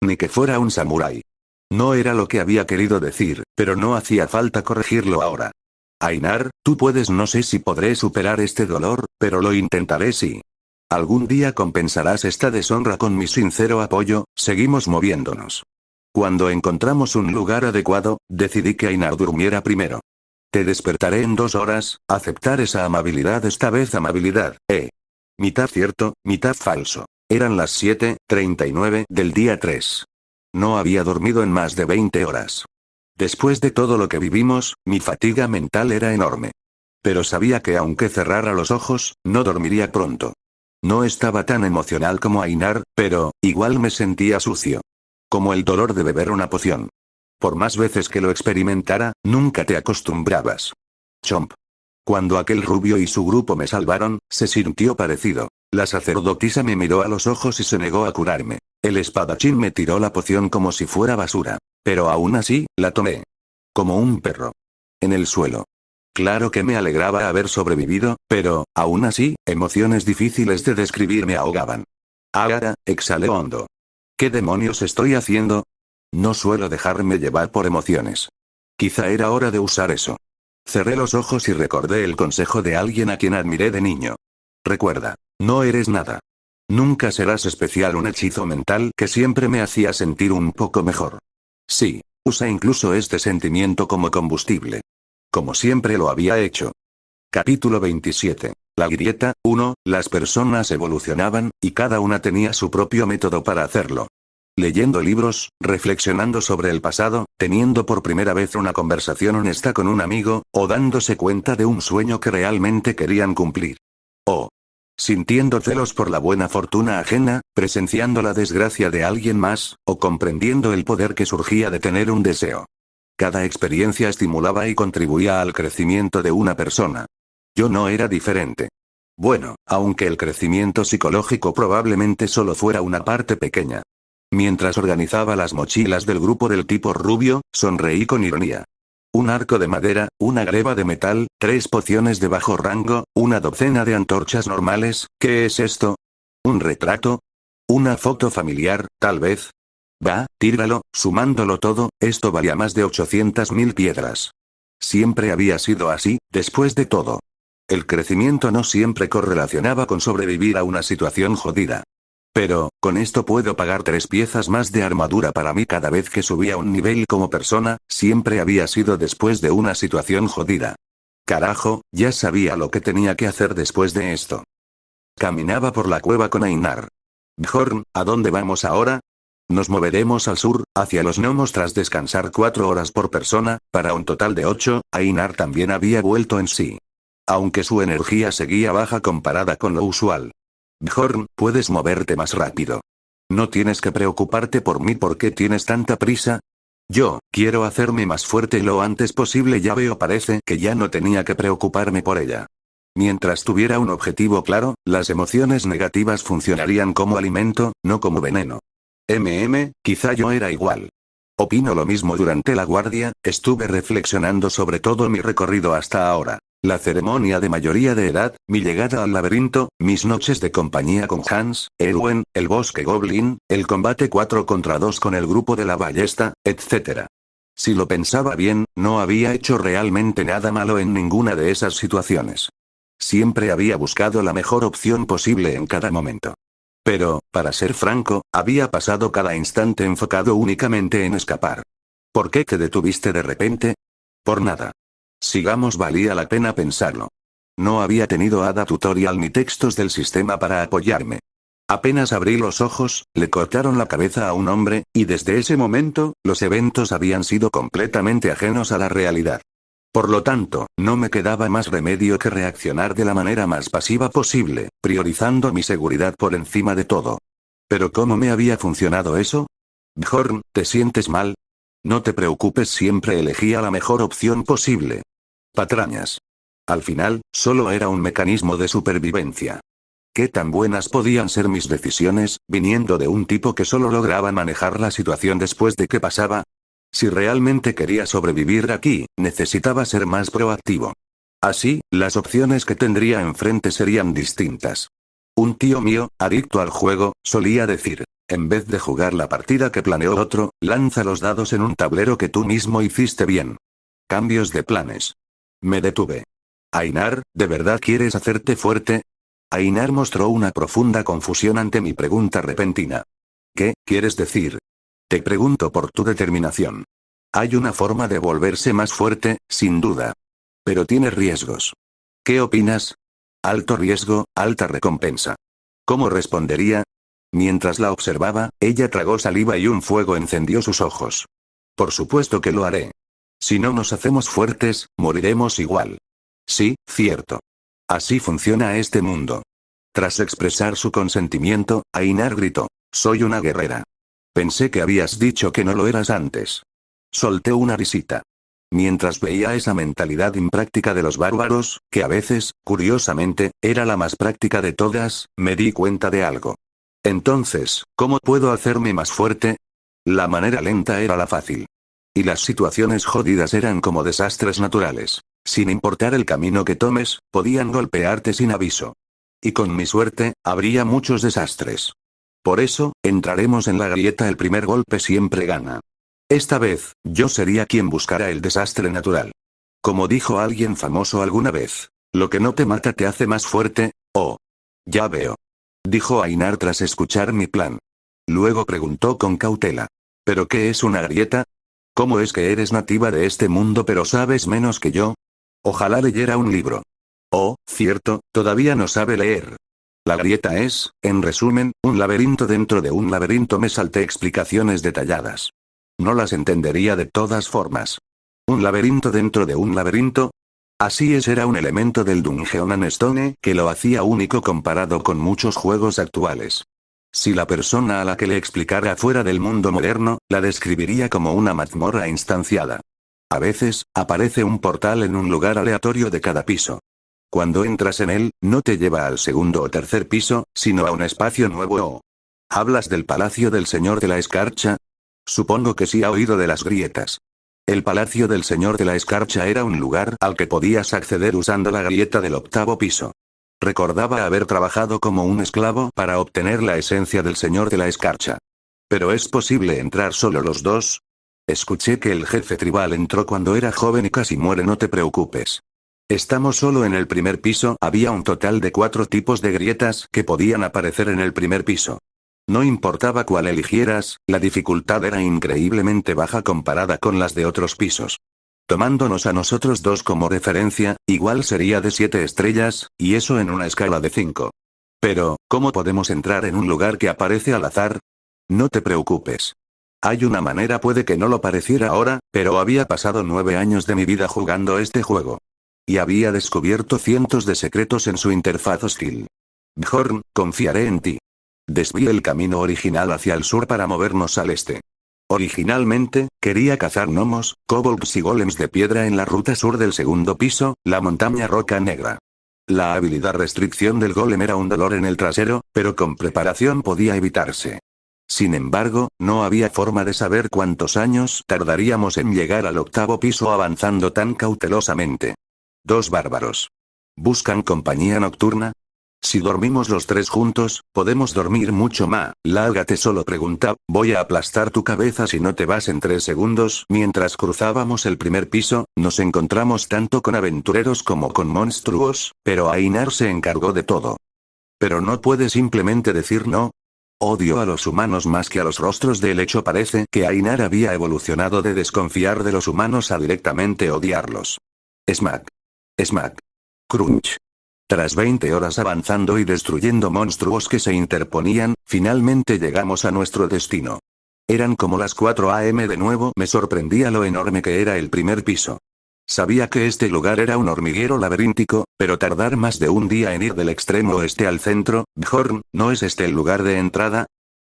Ni que fuera un samurái. No era lo que había querido decir, pero no hacía falta corregirlo ahora. Ainar, tú puedes. No sé si podré superar este dolor, pero lo intentaré. Sí. Algún día compensarás esta deshonra con mi sincero apoyo. Seguimos moviéndonos. Cuando encontramos un lugar adecuado, decidí que Ainar durmiera primero. Te despertaré en 2 horas. Aceptar esa amabilidad, esta vez amabilidad, mitad cierto, mitad falso. Eran las 7:39 del día 3. No había dormido en más de 20 horas. Después de todo lo que vivimos, mi fatiga mental era enorme. Pero sabía que aunque cerrara los ojos, no dormiría pronto. No estaba tan emocional como Ainar, pero, igual me sentía sucio. Como el dolor de beber una poción. Por más veces que lo experimentara, nunca te acostumbrabas. Chomp. Cuando aquel rubio y su grupo me salvaron, se sintió parecido. La sacerdotisa me miró a los ojos y se negó a curarme. El espadachín me tiró la poción como si fuera basura. Pero aún así, la tomé. Como un perro. En el suelo. Claro que me alegraba haber sobrevivido, pero, aún así, emociones difíciles de describir me ahogaban. Ahora, exhalé hondo. ¿Qué demonios estoy haciendo? No suelo dejarme llevar por emociones. Quizá era hora de usar eso. Cerré los ojos y recordé el consejo de alguien a quien admiré de niño. Recuerda, no eres nada. Nunca serás especial. Un hechizo mental que siempre me hacía sentir un poco mejor. Sí, usa incluso este sentimiento como combustible. Como siempre lo había hecho. Capítulo 27. La grieta. 1. Las personas evolucionaban, y cada una tenía su propio método para hacerlo. Leyendo libros, reflexionando sobre el pasado, teniendo por primera vez una conversación honesta con un amigo, o dándose cuenta de un sueño que realmente querían cumplir. O sintiendo celos por la buena fortuna ajena, presenciando la desgracia de alguien más, o comprendiendo el poder que surgía de tener un deseo. Cada experiencia estimulaba y contribuía al crecimiento de una persona. Yo no era diferente. Bueno, aunque el crecimiento psicológico probablemente solo fuera una parte pequeña. Mientras organizaba las mochilas del grupo del tipo rubio, sonreí con ironía. Un arco de madera, una greba de metal, 3 pociones de bajo rango, una docena de antorchas normales, ¿qué es esto? ¿Un retrato? ¿Una foto familiar, tal vez? Va, tíralo, sumándolo todo, esto valía más de 800.000 piedras. Siempre había sido así, después de todo. El crecimiento no siempre correlacionaba con sobrevivir a una situación jodida. Pero, con esto puedo pagar 3 piezas más de armadura para mí cada vez que subía un nivel como persona, siempre había sido después de una situación jodida. Carajo, ya sabía lo que tenía que hacer después de esto. Caminaba por la cueva con Einar. Bjorn, ¿a dónde vamos ahora? Nos moveremos al sur, hacia los gnomos tras descansar 4 horas por persona, para un total de 8, Einar también había vuelto en sí. Aunque su energía seguía baja comparada con lo usual. Bjorn, puedes moverte más rápido. No tienes que preocuparte por mí. ¿Por qué tienes tanta prisa? Yo, quiero hacerme más fuerte lo antes posible. Ya veo, parece que ya no tenía que preocuparme por ella. Mientras tuviera un objetivo claro, las emociones negativas funcionarían como alimento, no como veneno. Quizá yo era igual. Opino lo mismo. Durante la guardia, estuve reflexionando sobre todo mi recorrido hasta ahora. La ceremonia de mayoría de edad, mi llegada al laberinto, mis noches de compañía con Hans, Erwin, el bosque Goblin, el combate 4 contra 2 con el grupo de la ballesta, etc. Si lo pensaba bien, no había hecho realmente nada malo en ninguna de esas situaciones. Siempre había buscado la mejor opción posible en cada momento. Pero, para ser franco, había pasado cada instante enfocado únicamente en escapar. ¿Por qué te detuviste de repente? Por nada. Sigamos, valía la pena pensarlo. No había tenido hada tutorial ni textos del sistema para apoyarme. Apenas abrí los ojos, le cortaron la cabeza a un hombre, y desde ese momento, los eventos habían sido completamente ajenos a la realidad. Por lo tanto, no me quedaba más remedio que reaccionar de la manera más pasiva posible, priorizando mi seguridad por encima de todo. ¿Pero cómo me había funcionado eso? Bjorn, ¿te sientes mal? No te preocupes, siempre elegía la mejor opción posible. Patrañas. Al final, solo era un mecanismo de supervivencia. ¿Qué tan buenas podían ser mis decisiones, viniendo de un tipo que solo lograba manejar la situación después de que pasaba? Si realmente quería sobrevivir aquí, necesitaba ser más proactivo. Así, las opciones que tendría enfrente serían distintas. Un tío mío, adicto al juego, solía decir: en vez de jugar la partida que planeó otro, lanza los dados en un tablero que tú mismo hiciste bien. Cambios de planes. Me detuve. Einar, ¿de verdad quieres hacerte fuerte? Einar mostró una profunda confusión ante mi pregunta repentina. ¿Qué quieres decir? Te pregunto por tu determinación. Hay una forma de volverse más fuerte, sin duda. Pero tiene riesgos. ¿Qué opinas? Alto riesgo, alta recompensa. ¿Cómo respondería? Mientras la observaba, ella tragó saliva y un fuego encendió sus ojos. Por supuesto que lo haré. Si no nos hacemos fuertes, moriremos igual. Sí, cierto. Así funciona este mundo. Tras expresar su consentimiento, Einar gritó: soy una guerrera. Pensé que habías dicho que no lo eras antes. Solté una risita. Mientras veía esa mentalidad impráctica de los bárbaros, que a veces, curiosamente, era la más práctica de todas, me di cuenta de algo. Entonces, ¿cómo puedo hacerme más fuerte? La manera lenta era la fácil. Y las situaciones jodidas eran como desastres naturales. Sin importar el camino que tomes, podían golpearte sin aviso. Y con mi suerte, habría muchos desastres. Por eso, entraremos en la grieta: el primer golpe siempre gana. Esta vez, yo sería quien buscara el desastre natural. Como dijo alguien famoso alguna vez: lo que no te mata te hace más fuerte. Oh. Ya veo. Dijo Einar tras escuchar mi plan. Luego preguntó con cautela: ¿pero qué es una grieta? ¿Cómo es que eres nativa de este mundo pero sabes menos que yo? Ojalá leyera un libro. Oh, cierto, todavía no sabe leer. La grieta es, en resumen, un laberinto dentro de un laberinto. Me salté explicaciones detalladas. No las entendería de todas formas. ¿Un laberinto dentro de un laberinto? Así es, era un elemento del Dungeon and Stone que lo hacía único comparado con muchos juegos actuales. Si la persona a la que le explicara fuera del mundo moderno, la describiría como una mazmorra instanciada. A veces, aparece un portal en un lugar aleatorio de cada piso. Cuando entras en él, no te lleva al segundo o tercer piso, sino a un espacio nuevo o... ¿Hablas del Palacio del Señor de la Escarcha? Supongo que sí ha oído de las grietas. El Palacio del Señor de la Escarcha era un lugar al que podías acceder usando la grieta del octavo piso. Recordaba haber trabajado como un esclavo para obtener la esencia del Señor de la Escarcha. ¿Pero es posible entrar solo los dos? Escuché que el jefe tribal entró cuando era joven y casi muere. No te preocupes. Estamos solo en el primer piso. Había un total de 4 tipos de grietas que podían aparecer en el primer piso. No importaba cuál eligieras, la dificultad era increíblemente baja comparada con las de otros pisos. Tomándonos a nosotros dos como referencia, igual sería de 7 estrellas, y eso en una escala de 5. Pero, ¿cómo podemos entrar en un lugar que aparece al azar? No te preocupes. Hay una manera, puede que no lo pareciera ahora, pero había pasado 9 años de mi vida jugando este juego. Y había descubierto cientos de secretos en su interfaz hostil. Bjorn, confiaré en ti. Desvíe el camino original hacia el sur para movernos al este. Originalmente, quería cazar gnomos, kobolds y golems de piedra en la ruta sur del segundo piso, la montaña Roca Negra. La habilidad restricción del golem era un dolor en el trasero, pero con preparación podía evitarse. Sin embargo, no había forma de saber cuántos años tardaríamos en llegar al octavo piso avanzando tan cautelosamente. 2 bárbaros. ¿Buscan compañía nocturna? Si dormimos los 3 juntos, podemos dormir mucho más. Lárgate, solo pregunta, voy a aplastar tu cabeza si no te vas en 3 segundos. Mientras cruzábamos el primer piso, nos encontramos tanto con aventureros como con monstruos, pero Ainar se encargó de todo. Pero no puede simplemente decir no. Odio a los humanos más que a los rostros del hecho. Parece que Ainar había evolucionado de desconfiar de los humanos a directamente odiarlos. Smack. Smack. Crunch. Tras 20 horas avanzando y destruyendo monstruos que se interponían, finalmente llegamos a nuestro destino. Eran como las 4 AM de nuevo. Me sorprendía lo enorme que era el primer piso. Sabía que este lugar era un hormiguero laberíntico, pero tardar más de un día en ir del extremo oeste al centro. Bjorn, ¿no es este el lugar de entrada?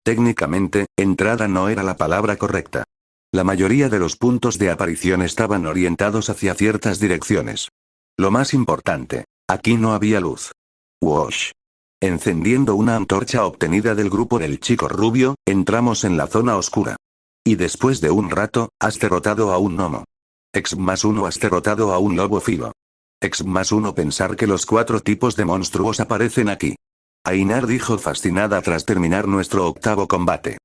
Técnicamente, entrada no era la palabra correcta. La mayoría de los puntos de aparición estaban orientados hacia ciertas direcciones. Lo más importante. Aquí no había luz. Wash. Encendiendo una antorcha obtenida del grupo del chico rubio, entramos en la zona oscura. Y después de un rato, has derrotado a un gnomo. X+1 has derrotado a un lobo filo. X+1 pensar que los 4 tipos de monstruos aparecen aquí. Ainar dijo fascinada tras terminar nuestro octavo combate.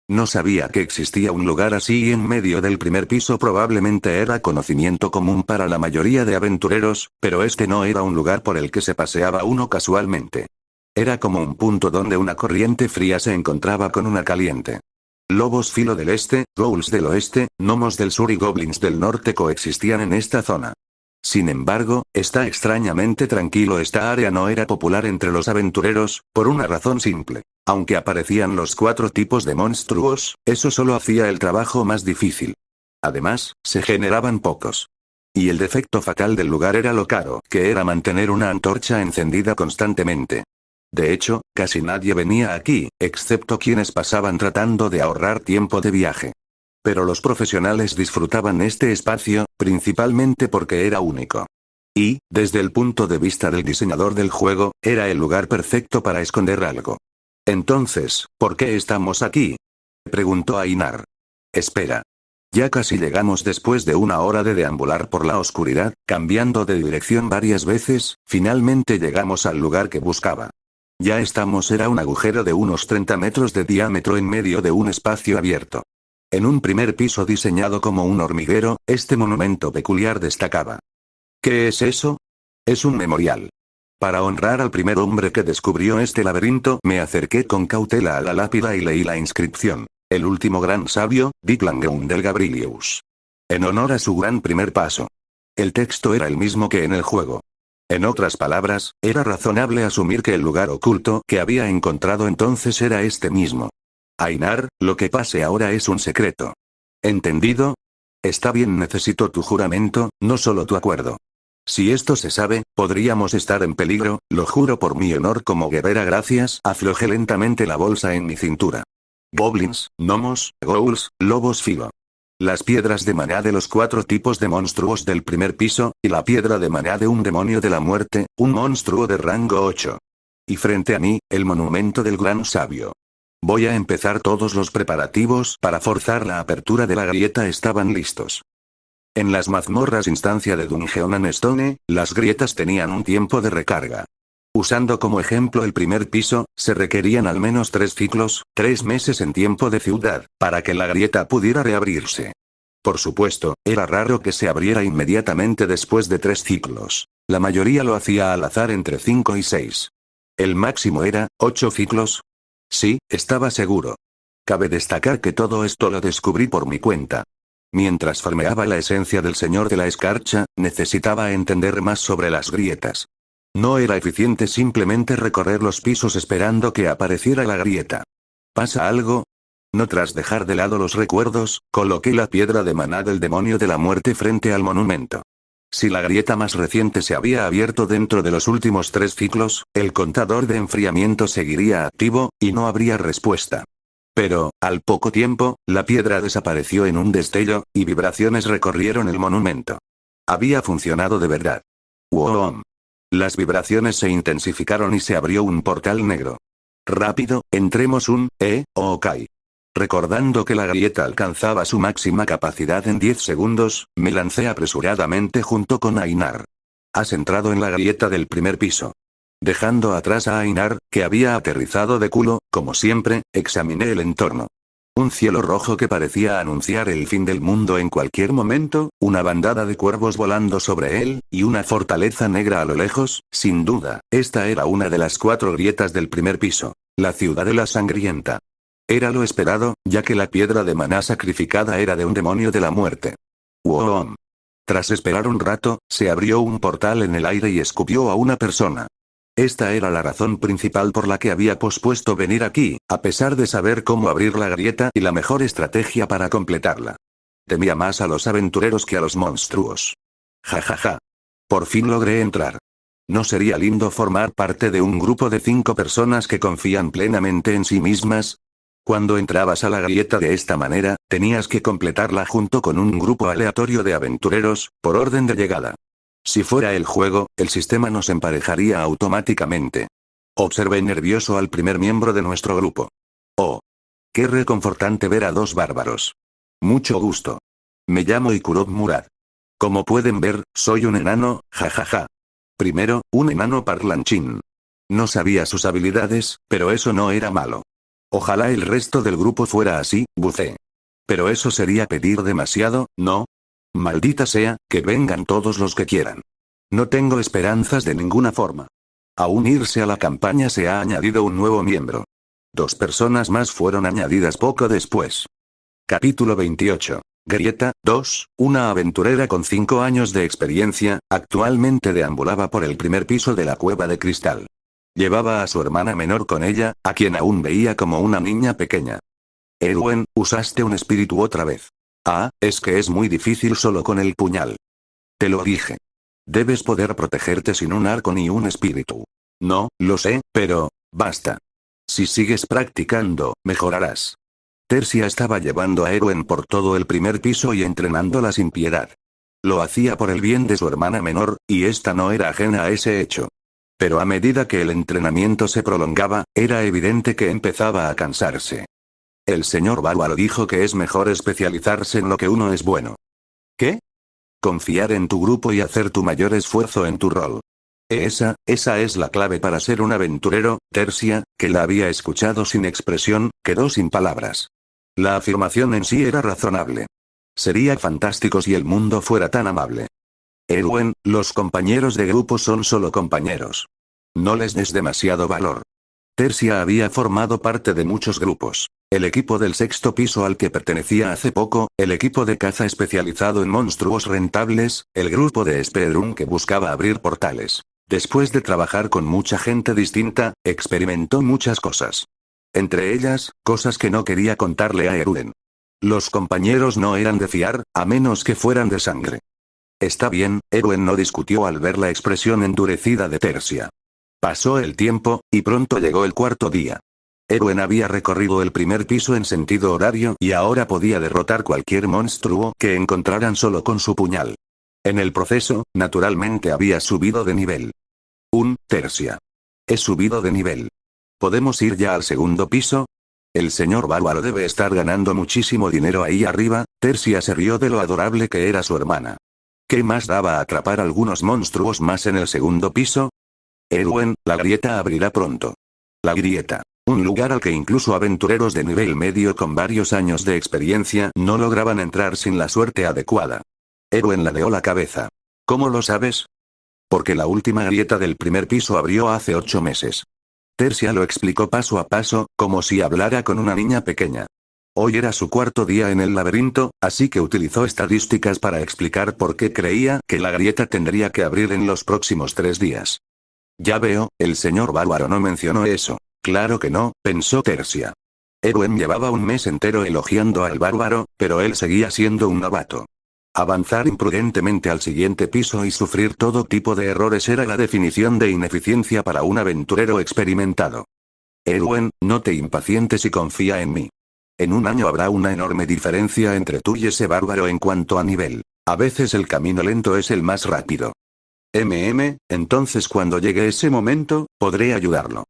No sabía que existía un lugar así en medio del primer piso. Probablemente era conocimiento común para la mayoría de aventureros, pero este no era un lugar por el que se paseaba uno casualmente. Era como un punto donde una corriente fría se encontraba con una caliente. Lobos filo del este, ghouls del oeste, gnomos del sur y goblins del norte coexistían en esta zona. Sin embargo, está extrañamente tranquilo. Esta área no era popular entre los aventureros, por una razón simple. Aunque aparecían los 4 tipos de monstruos, eso solo hacía el trabajo más difícil. Además, se generaban pocos. Y el defecto fatal del lugar era lo caro que era mantener una antorcha encendida constantemente. De hecho, casi nadie venía aquí, excepto quienes pasaban tratando de ahorrar tiempo de viaje. Pero los profesionales disfrutaban este espacio, principalmente porque era único. Y, desde el punto de vista del diseñador del juego, era el lugar perfecto para esconder algo. Entonces, ¿por qué estamos aquí? Preguntó Ainar. Espera. Ya casi llegamos. Después de una hora de deambular por la oscuridad, cambiando de dirección varias veces, finalmente llegamos al lugar que buscaba. Ya estamos. Era un agujero de unos 30 metros de diámetro en medio de un espacio abierto. En un primer piso diseñado como un hormiguero, este monumento peculiar destacaba. ¿Qué es eso? Es un memorial. Para honrar al primer hombre que descubrió este laberinto, me acerqué con cautela a la lápida y leí la inscripción. El último gran sabio, Diplangeun del Gabrilius. En honor a su gran primer paso. El texto era el mismo que en el juego. En otras palabras, era razonable asumir que el lugar oculto que había encontrado entonces era este mismo. Ainar, lo que pase ahora es un secreto. ¿Entendido? Está bien, necesito tu juramento, no solo tu acuerdo. Si esto se sabe, podríamos estar en peligro, lo juro por mi honor como guerrera. Gracias. Aflojé lentamente la bolsa en mi cintura. Goblins, gnomos, ghouls, lobos filo. las piedras de maná de los 4 tipos de monstruos del primer piso, y la piedra de maná de un demonio de la muerte, un monstruo de rango 8. Y frente a mí, el monumento del gran sabio. Voy a empezar. Todos los preparativos para forzar la apertura de la grieta estaban listos. En las mazmorras instancia de Dungeon and Stone, las grietas tenían un tiempo de recarga. Usando como ejemplo el primer piso, se requerían al menos 3 ciclos, 3 meses en tiempo de ciudad, para que la grieta pudiera reabrirse. Por supuesto, era raro que se abriera inmediatamente después de 3 ciclos. La mayoría lo hacía al azar entre 5 y 6. El máximo era 8 ciclos. Sí, estaba seguro. Cabe destacar que todo esto lo descubrí por mi cuenta. Mientras farmeaba la esencia del Señor de la Escarcha, necesitaba entender más sobre las grietas. No era eficiente simplemente recorrer los pisos esperando que apareciera la grieta. ¿Pasa algo? No. Tras dejar de lado los recuerdos, coloqué la piedra de maná del demonio de la muerte frente al monumento. Si la grieta más reciente se había abierto dentro de los últimos 3 ciclos, el contador de enfriamiento seguiría activo, y no habría respuesta. Pero, al poco tiempo, la piedra desapareció en un destello, y vibraciones recorrieron el monumento. Había funcionado de verdad. ¡Wow! Las vibraciones se intensificaron y se abrió un portal negro. Rápido, entremos ok. Recordando que la grieta alcanzaba su máxima capacidad en 10 segundos, me lancé apresuradamente junto con Ainar. Has entrado en la grieta del primer piso. Dejando atrás a Ainar, que había aterrizado de culo, como siempre, examiné el entorno. Un cielo rojo que parecía anunciar el fin del mundo en cualquier momento, una bandada de cuervos volando sobre él, y una fortaleza negra a lo lejos. Sin duda, esta era una de las 4 grietas del primer piso, la Ciudadela Sangrienta. Era lo esperado, ya que la piedra de maná sacrificada era de un demonio de la muerte. ¡Wow! Tras esperar un rato, se abrió un portal en el aire y escupió a una persona. Esta era la razón principal por la que había pospuesto venir aquí, a pesar de saber cómo abrir la grieta y la mejor estrategia para completarla. Temía más a los aventureros que a los monstruos. Ja. Por fin logré entrar. ¿No sería lindo formar parte de un grupo de 5 personas que confían plenamente en sí mismas? Cuando entrabas a la grieta de esta manera, tenías que completarla junto con un grupo aleatorio de aventureros, por orden de llegada. Si fuera el juego, el sistema nos emparejaría automáticamente. Observé nervioso al primer miembro de nuestro grupo. Oh. Qué reconfortante ver a 2 bárbaros. Mucho gusto. Me llamo Ikurov Murad. Como pueden ver, soy un enano, jajaja. Primero, un enano parlanchín. No sabía sus habilidades, pero eso no era malo. Ojalá el resto del grupo fuera así, bucé. Pero eso sería pedir demasiado, ¿no? Maldita sea, que vengan todos los que quieran. No tengo esperanzas de ninguna forma. A unirse a la campaña se ha añadido un nuevo miembro. 2 personas más fueron añadidas poco después. Capítulo 28. Grieta 2, una aventurera con 5 años de experiencia, actualmente deambulaba por el primer piso de la cueva de cristal. Llevaba a su hermana menor con ella, a quien aún veía como una niña pequeña. Erwin, usaste un espíritu otra vez. Ah, es que es muy difícil solo con el puñal. Te lo dije. Debes poder protegerte sin un arco ni un espíritu. No, lo sé, pero, basta. Si sigues practicando, mejorarás. Tercia estaba llevando a Erwin por todo el primer piso y entrenándola sin piedad. Lo hacía por el bien de su hermana menor, y esta no era ajena a ese hecho. Pero a medida que el entrenamiento se prolongaba, era evidente que empezaba a cansarse. El señor Bárbaro dijo que es mejor especializarse en lo que uno es bueno. ¿Qué? Confiar en tu grupo y hacer tu mayor esfuerzo en tu rol. Esa es la clave para ser un aventurero. Tercia, que la había escuchado sin expresión, quedó sin palabras. La afirmación en sí era razonable. Sería fantástico si el mundo fuera tan amable. Erwin, los compañeros de grupo son solo compañeros. No les des demasiado valor. Tercia había formado parte de muchos grupos. El equipo del 6º piso al que pertenecía hace poco, el equipo de caza especializado en monstruos rentables, el grupo de speedrun que buscaba abrir portales. Después de trabajar con mucha gente distinta, experimentó muchas cosas. Entre ellas, cosas que no quería contarle a Erwin. Los compañeros no eran de fiar, a menos que fueran de sangre. Está bien, Erwin no discutió al ver la expresión endurecida de Tercia. Pasó el tiempo, y pronto llegó el 4.º día. Erwin había recorrido el primer piso en sentido horario y ahora podía derrotar cualquier monstruo que encontraran solo con su puñal. En el proceso, naturalmente había subido de nivel. Tercia. He subido de nivel. ¿Podemos ir ya al segundo piso? El señor bárbaro debe estar ganando muchísimo dinero ahí arriba. Tercia se rió de lo adorable que era su hermana. ¿Qué más daba atrapar algunos monstruos más en el segundo piso? Erwin, la grieta abrirá pronto. La grieta. Un lugar al que incluso aventureros de nivel medio con varios años de experiencia no lograban entrar sin la suerte adecuada. Erwin ladeó la cabeza. ¿Cómo lo sabes? Porque la última grieta del primer piso abrió hace 8 meses. Tercia lo explicó paso a paso, como si hablara con una niña pequeña. Hoy era su cuarto día en el laberinto, así que utilizó estadísticas para explicar por qué creía que la grieta tendría que abrir en los próximos 3 días. Ya veo, el señor bárbaro no mencionó eso. Claro que no, pensó Tercia. Erwin llevaba un mes entero elogiando al bárbaro, pero él seguía siendo un novato. Avanzar imprudentemente al siguiente piso y sufrir todo tipo de errores era la definición de ineficiencia para un aventurero experimentado. Erwin, no te impacientes y confía en mí. En un año habrá una enorme diferencia entre tú y ese bárbaro en cuanto a nivel. A veces el camino lento es el más rápido. Entonces cuando llegue ese momento, podré ayudarlo.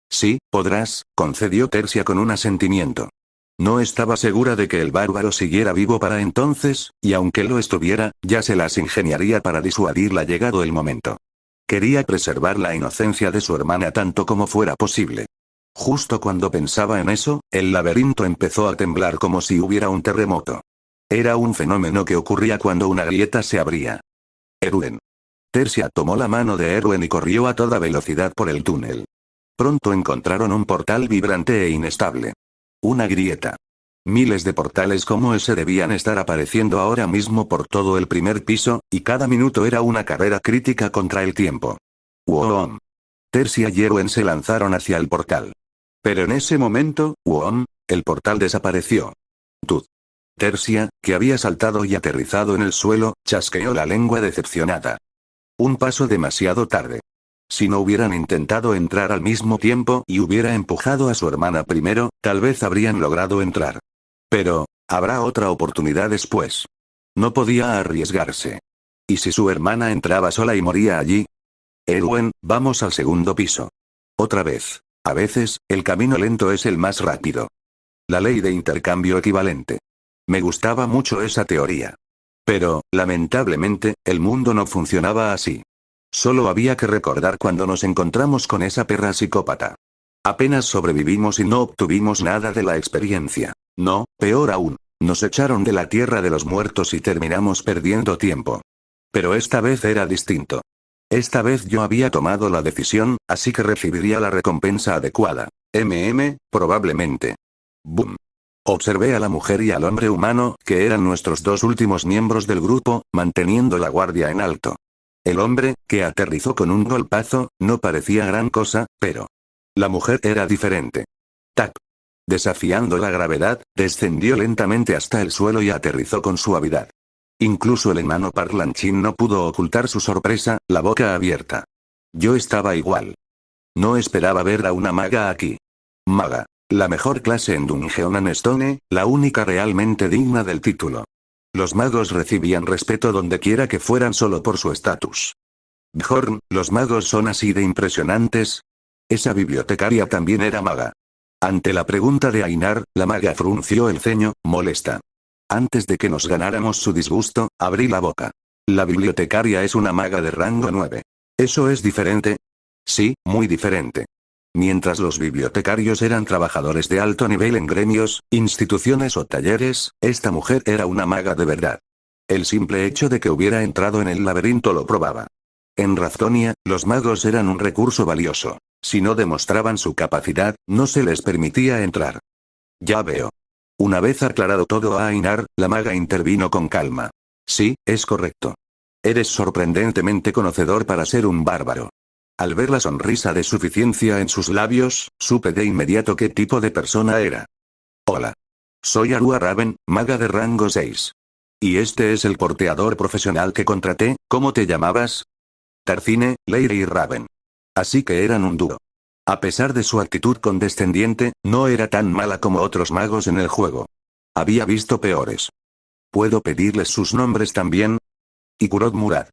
Sí, podrás, concedió Tercia con un asentimiento. No estaba segura de que el bárbaro siguiera vivo para entonces, y aunque lo estuviera, ya se las ingeniaría para disuadirla llegado el momento. Quería preservar la inocencia de su hermana tanto como fuera posible. Justo cuando pensaba en eso, el laberinto empezó a temblar como si hubiera un terremoto. Era un fenómeno que ocurría cuando una grieta se abría. Erwin. Tercia tomó la mano de Erwin y corrió a toda velocidad por el túnel. Pronto encontraron un portal vibrante e inestable. Una grieta. Miles de portales como ese debían estar apareciendo ahora mismo por todo el primer piso, y cada minuto era una carrera crítica contra el tiempo. ¡Wow! Tercia y Erwin se lanzaron hacia el portal. Pero en ese momento, el portal desapareció. Tut. Tercia, que había saltado y aterrizado en el suelo, chasqueó la lengua decepcionada. Un paso demasiado tarde. Si no hubieran intentado entrar al mismo tiempo y hubiera empujado a su hermana primero, tal vez habrían logrado entrar. Pero, habrá otra oportunidad después. No podía arriesgarse. ¿Y si su hermana entraba sola y moría allí? Erwin, vamos al segundo piso. Otra vez. A veces, el camino lento es el más rápido. La ley de intercambio equivalente. Me gustaba mucho esa teoría. Pero, lamentablemente, el mundo no funcionaba así. Solo había que recordar cuando nos encontramos con esa perra psicópata. Apenas sobrevivimos y no obtuvimos nada de la experiencia. No, peor aún, nos echaron de la tierra de los muertos y terminamos perdiendo tiempo. Pero esta vez era distinto. Esta vez yo había tomado la decisión, así que recibiría la recompensa adecuada. Probablemente. Boom. Observé a la mujer y al hombre humano, que eran nuestros 2 últimos miembros del grupo, manteniendo la guardia en alto. El hombre, que aterrizó con un golpazo, no parecía gran cosa, pero la mujer era diferente. Tap. Desafiando la gravedad, descendió lentamente hasta el suelo y aterrizó con suavidad. Incluso el enano parlanchín no pudo ocultar su sorpresa, la boca abierta. Yo estaba igual. No esperaba ver a una maga aquí. Maga. La mejor clase en Dungeon and Stone, la única realmente digna del título. Los magos recibían respeto donde quiera que fueran solo por su estatus. Bjorn, ¿los magos son así de impresionantes? Esa bibliotecaria también era maga. Ante la pregunta de Ainar, la maga frunció el ceño, molesta. Antes de que nos ganáramos su disgusto, abrí la boca. La bibliotecaria es una maga de rango 9. ¿Eso es diferente? Sí, muy diferente. Mientras los bibliotecarios eran trabajadores de alto nivel en gremios, instituciones o talleres, esta mujer era una maga de verdad. El simple hecho de que hubiera entrado en el laberinto lo probaba. En Razconia, los magos eran un recurso valioso. Si no demostraban su capacidad, no se les permitía entrar. Ya veo. Una vez aclarado todo a Ainar, la maga intervino con calma. Sí, es correcto. Eres sorprendentemente conocedor para ser un bárbaro. Al ver la sonrisa de suficiencia en sus labios, supe de inmediato qué tipo de persona era. Hola. Soy Arua Raven, maga de rango 6. Y este es el porteador profesional que contraté. ¿Cómo te llamabas? Tarcine, Leire y Raven. Así que eran un dúo. A pesar de su actitud condescendiente, no era tan mala como otros magos en el juego. Había visto peores. ¿Puedo pedirles sus nombres también? Ikurod Murad.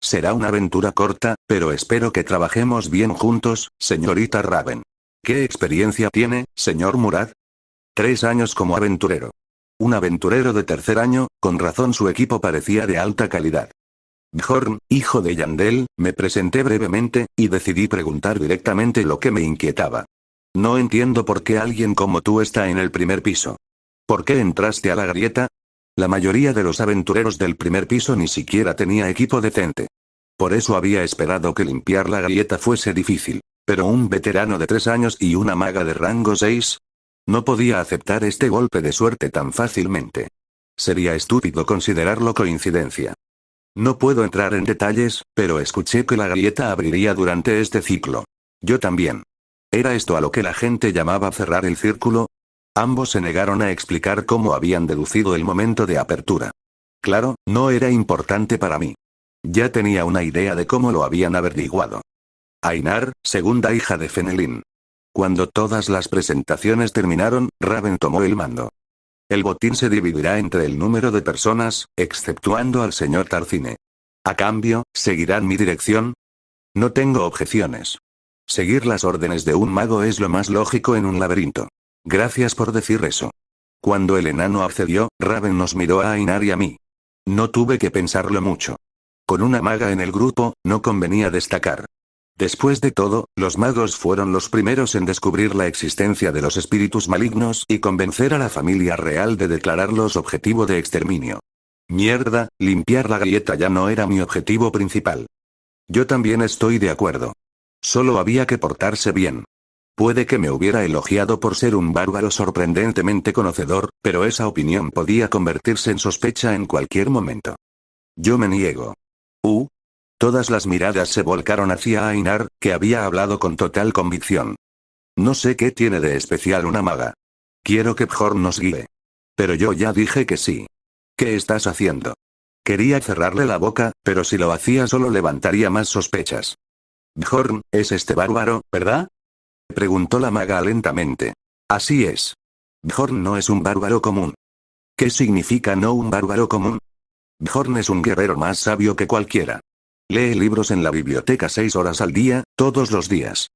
Será una aventura corta, pero espero que trabajemos bien juntos, señorita Raven. ¿Qué experiencia tiene, señor Murad? 3 años como aventurero. Un aventurero de tercer año, con razón su equipo parecía de alta calidad. Bjorn, hijo de Yandel, me presenté brevemente, y decidí preguntar directamente lo que me inquietaba. No entiendo por qué alguien como tú está en el primer piso. ¿Por qué entraste a la grieta? La mayoría de los aventureros del primer piso ni siquiera tenía equipo decente. Por eso había esperado que limpiar la grieta fuese difícil. Pero un veterano de 3 años y una maga de rango 6. No podía aceptar este golpe de suerte tan fácilmente. Sería estúpido considerarlo coincidencia. No puedo entrar en detalles, pero escuché que la grieta abriría durante este ciclo. Yo también. ¿Era esto a lo que la gente llamaba cerrar el círculo? Ambos se negaron a explicar cómo habían deducido el momento de apertura. Claro, no era importante para mí. Ya tenía una idea de cómo lo habían averiguado. Ainar, segunda hija de Fenelin. Cuando todas las presentaciones terminaron, Raven tomó el mando. El botín se dividirá entre el número de personas, exceptuando al señor Tarcine. A cambio, ¿seguirán mi dirección? No tengo objeciones. Seguir las órdenes de un mago es lo más lógico en un laberinto. Gracias por decir eso. Cuando el enano accedió, Raven nos miró a Ainar y a mí. No tuve que pensarlo mucho. Con una maga en el grupo, no convenía destacar. Después de todo, los magos fueron los primeros en descubrir la existencia de los espíritus malignos y convencer a la familia real de declararlos objetivo de exterminio. Mierda, limpiar la grieta ya no era mi objetivo principal. Yo también estoy de acuerdo. Solo había que portarse bien. Puede que me hubiera elogiado por ser un bárbaro sorprendentemente conocedor, pero esa opinión podía convertirse en sospecha en cualquier momento. Yo me niego. Todas las miradas se volcaron hacia Ainar, que había hablado con total convicción. No sé qué tiene de especial una maga. Quiero que Bjorn nos guíe. Pero yo ya dije que sí. ¿Qué estás haciendo? Quería cerrarle la boca, pero si lo hacía solo levantaría más sospechas. Bjorn, es este bárbaro, ¿verdad? Preguntó la maga lentamente. Así es. Bjorn no es un bárbaro común. ¿Qué significa no un bárbaro común? Bjorn es un guerrero más sabio que cualquiera. Lee libros en la biblioteca 6 horas al día, todos los días.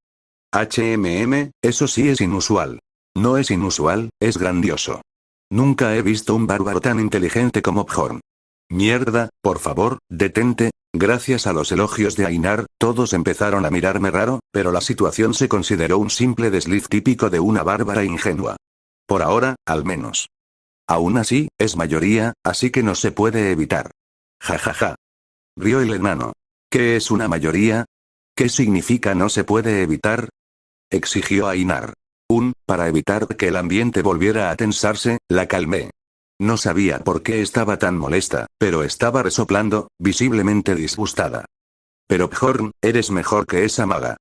Eso sí es inusual. No es inusual, es grandioso. Nunca he visto un bárbaro tan inteligente como Bjorn. Mierda, por favor, detente. Gracias a los elogios de Ainar, todos empezaron a mirarme raro, pero la situación se consideró un simple desliz típico de una bárbara ingenua. Por ahora, al menos. Aún así, es mayoría, así que no se puede evitar. Ja ja ja. Rió el enano. ¿Qué es una mayoría? ¿Qué significa no se puede evitar? Exigió Ainar. Para evitar que el ambiente volviera a tensarse, la calmé. No sabía por qué estaba tan molesta, pero estaba resoplando, visiblemente disgustada. Pero Bjorn, eres mejor que esa maga.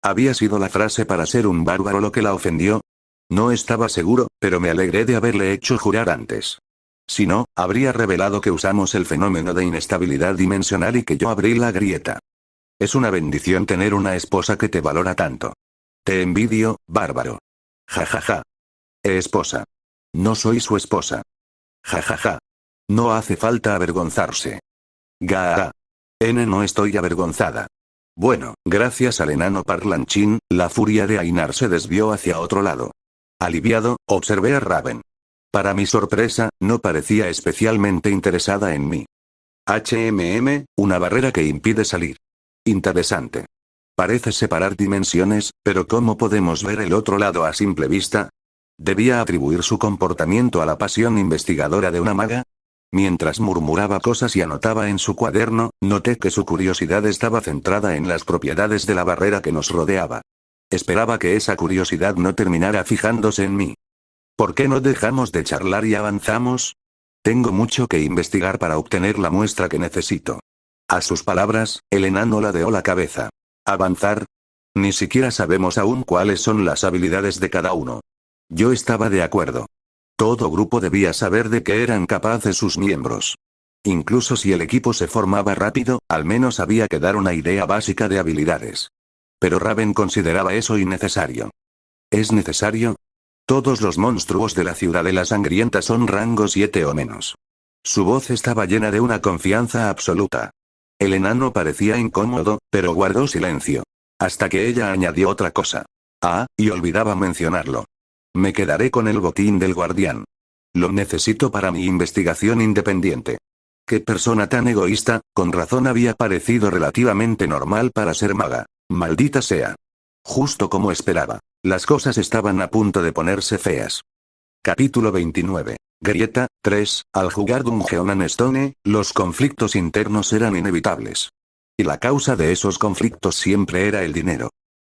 ¿Había sido la frase para ser un bárbaro lo que la ofendió? No estaba seguro, pero me alegré de haberle hecho jurar antes. Si no, habría revelado que usamos el fenómeno de inestabilidad dimensional y que yo abrí la grieta. Es una bendición tener una esposa que te valora tanto. Te envidio, bárbaro. Ja ja ja. Esposa. No soy su esposa. Ja ja ja. No hace falta avergonzarse. Ga. No estoy avergonzada. Bueno, gracias al enano parlanchín, la furia de Ainar se desvió hacia otro lado. Aliviado, observé a Raven. Para mi sorpresa, no parecía especialmente interesada en mí. Una barrera que impide salir. Interesante. Parece separar dimensiones, pero ¿cómo podemos ver el otro lado a simple vista? ¿Debía atribuir su comportamiento a la pasión investigadora de una maga? Mientras murmuraba cosas y anotaba en su cuaderno, noté que su curiosidad estaba centrada en las propiedades de la barrera que nos rodeaba. Esperaba que esa curiosidad no terminara fijándose en mí. ¿Por qué no dejamos de charlar y avanzamos? Tengo mucho que investigar para obtener la muestra que necesito. A sus palabras, el enano ladeó la cabeza. ¿Avanzar? Ni siquiera sabemos aún cuáles son las habilidades de cada uno. Yo estaba de acuerdo. Todo grupo debía saber de qué eran capaces sus miembros. Incluso si el equipo se formaba rápido, al menos había que dar una idea básica de habilidades. Pero Raven consideraba eso innecesario. ¿Es necesario? Todos los monstruos de la Ciudadela Sangrienta son rango 7 o menos. Su voz estaba llena de una confianza absoluta. El enano parecía incómodo, pero guardó silencio. Hasta que ella añadió otra cosa. Y olvidaba mencionarlo. Me quedaré con el botín del guardián. Lo necesito para mi investigación independiente. Qué persona tan egoísta, con razón había parecido relativamente normal para ser maga. Maldita sea. Justo como esperaba. Las cosas estaban a punto de ponerse feas. Capítulo 29. Grieta 3. Al jugar Dungeon and Stone, los conflictos internos eran inevitables. Y la causa de esos conflictos siempre era el dinero.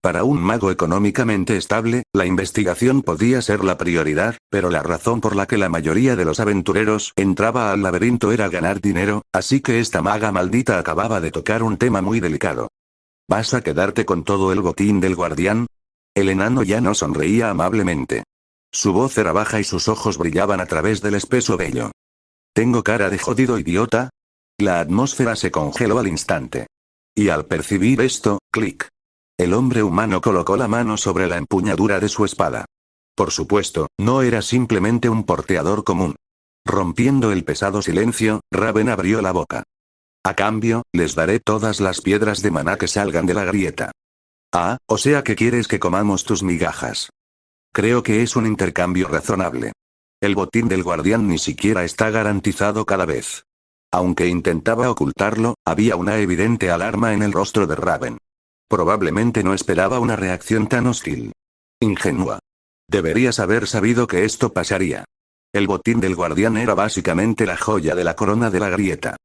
Para un mago económicamente estable, la investigación podía ser la prioridad, pero la razón por la que la mayoría de los aventureros entraba al laberinto era ganar dinero, así que esta maga maldita acababa de tocar un tema muy delicado. ¿Vas a quedarte con todo el botín del guardián? El enano ya no sonreía amablemente. Su voz era baja y sus ojos brillaban a través del espeso vello. ¿Tengo cara de jodido idiota? La atmósfera se congeló al instante. Y al percibir esto, clic. El hombre humano colocó la mano sobre la empuñadura de su espada. Por supuesto, no era simplemente un porteador común. Rompiendo el pesado silencio, Raven abrió la boca. A cambio, les daré todas las piedras de maná que salgan de la grieta. O sea que quieres que comamos tus migajas. Creo que es un intercambio razonable. El botín del guardián ni siquiera está garantizado cada vez. Aunque intentaba ocultarlo, había una evidente alarma en el rostro de Raven. Probablemente no esperaba una reacción tan hostil. Ingenua. Deberías haber sabido que esto pasaría. El botín del guardián era básicamente la joya de la corona de la grieta.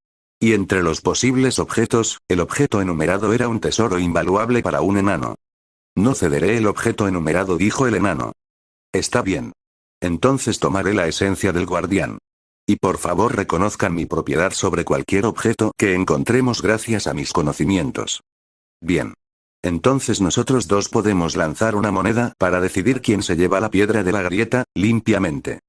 Y entre los posibles objetos, el objeto enumerado era un tesoro invaluable para un enano. No cederé el objeto enumerado, dijo el enano. Está bien. Entonces tomaré la esencia del guardián. Y por favor reconozcan mi propiedad sobre cualquier objeto que encontremos gracias a mis conocimientos. Bien. Entonces nosotros dos podemos lanzar una moneda para decidir quién se lleva la piedra de la grieta, limpiamente.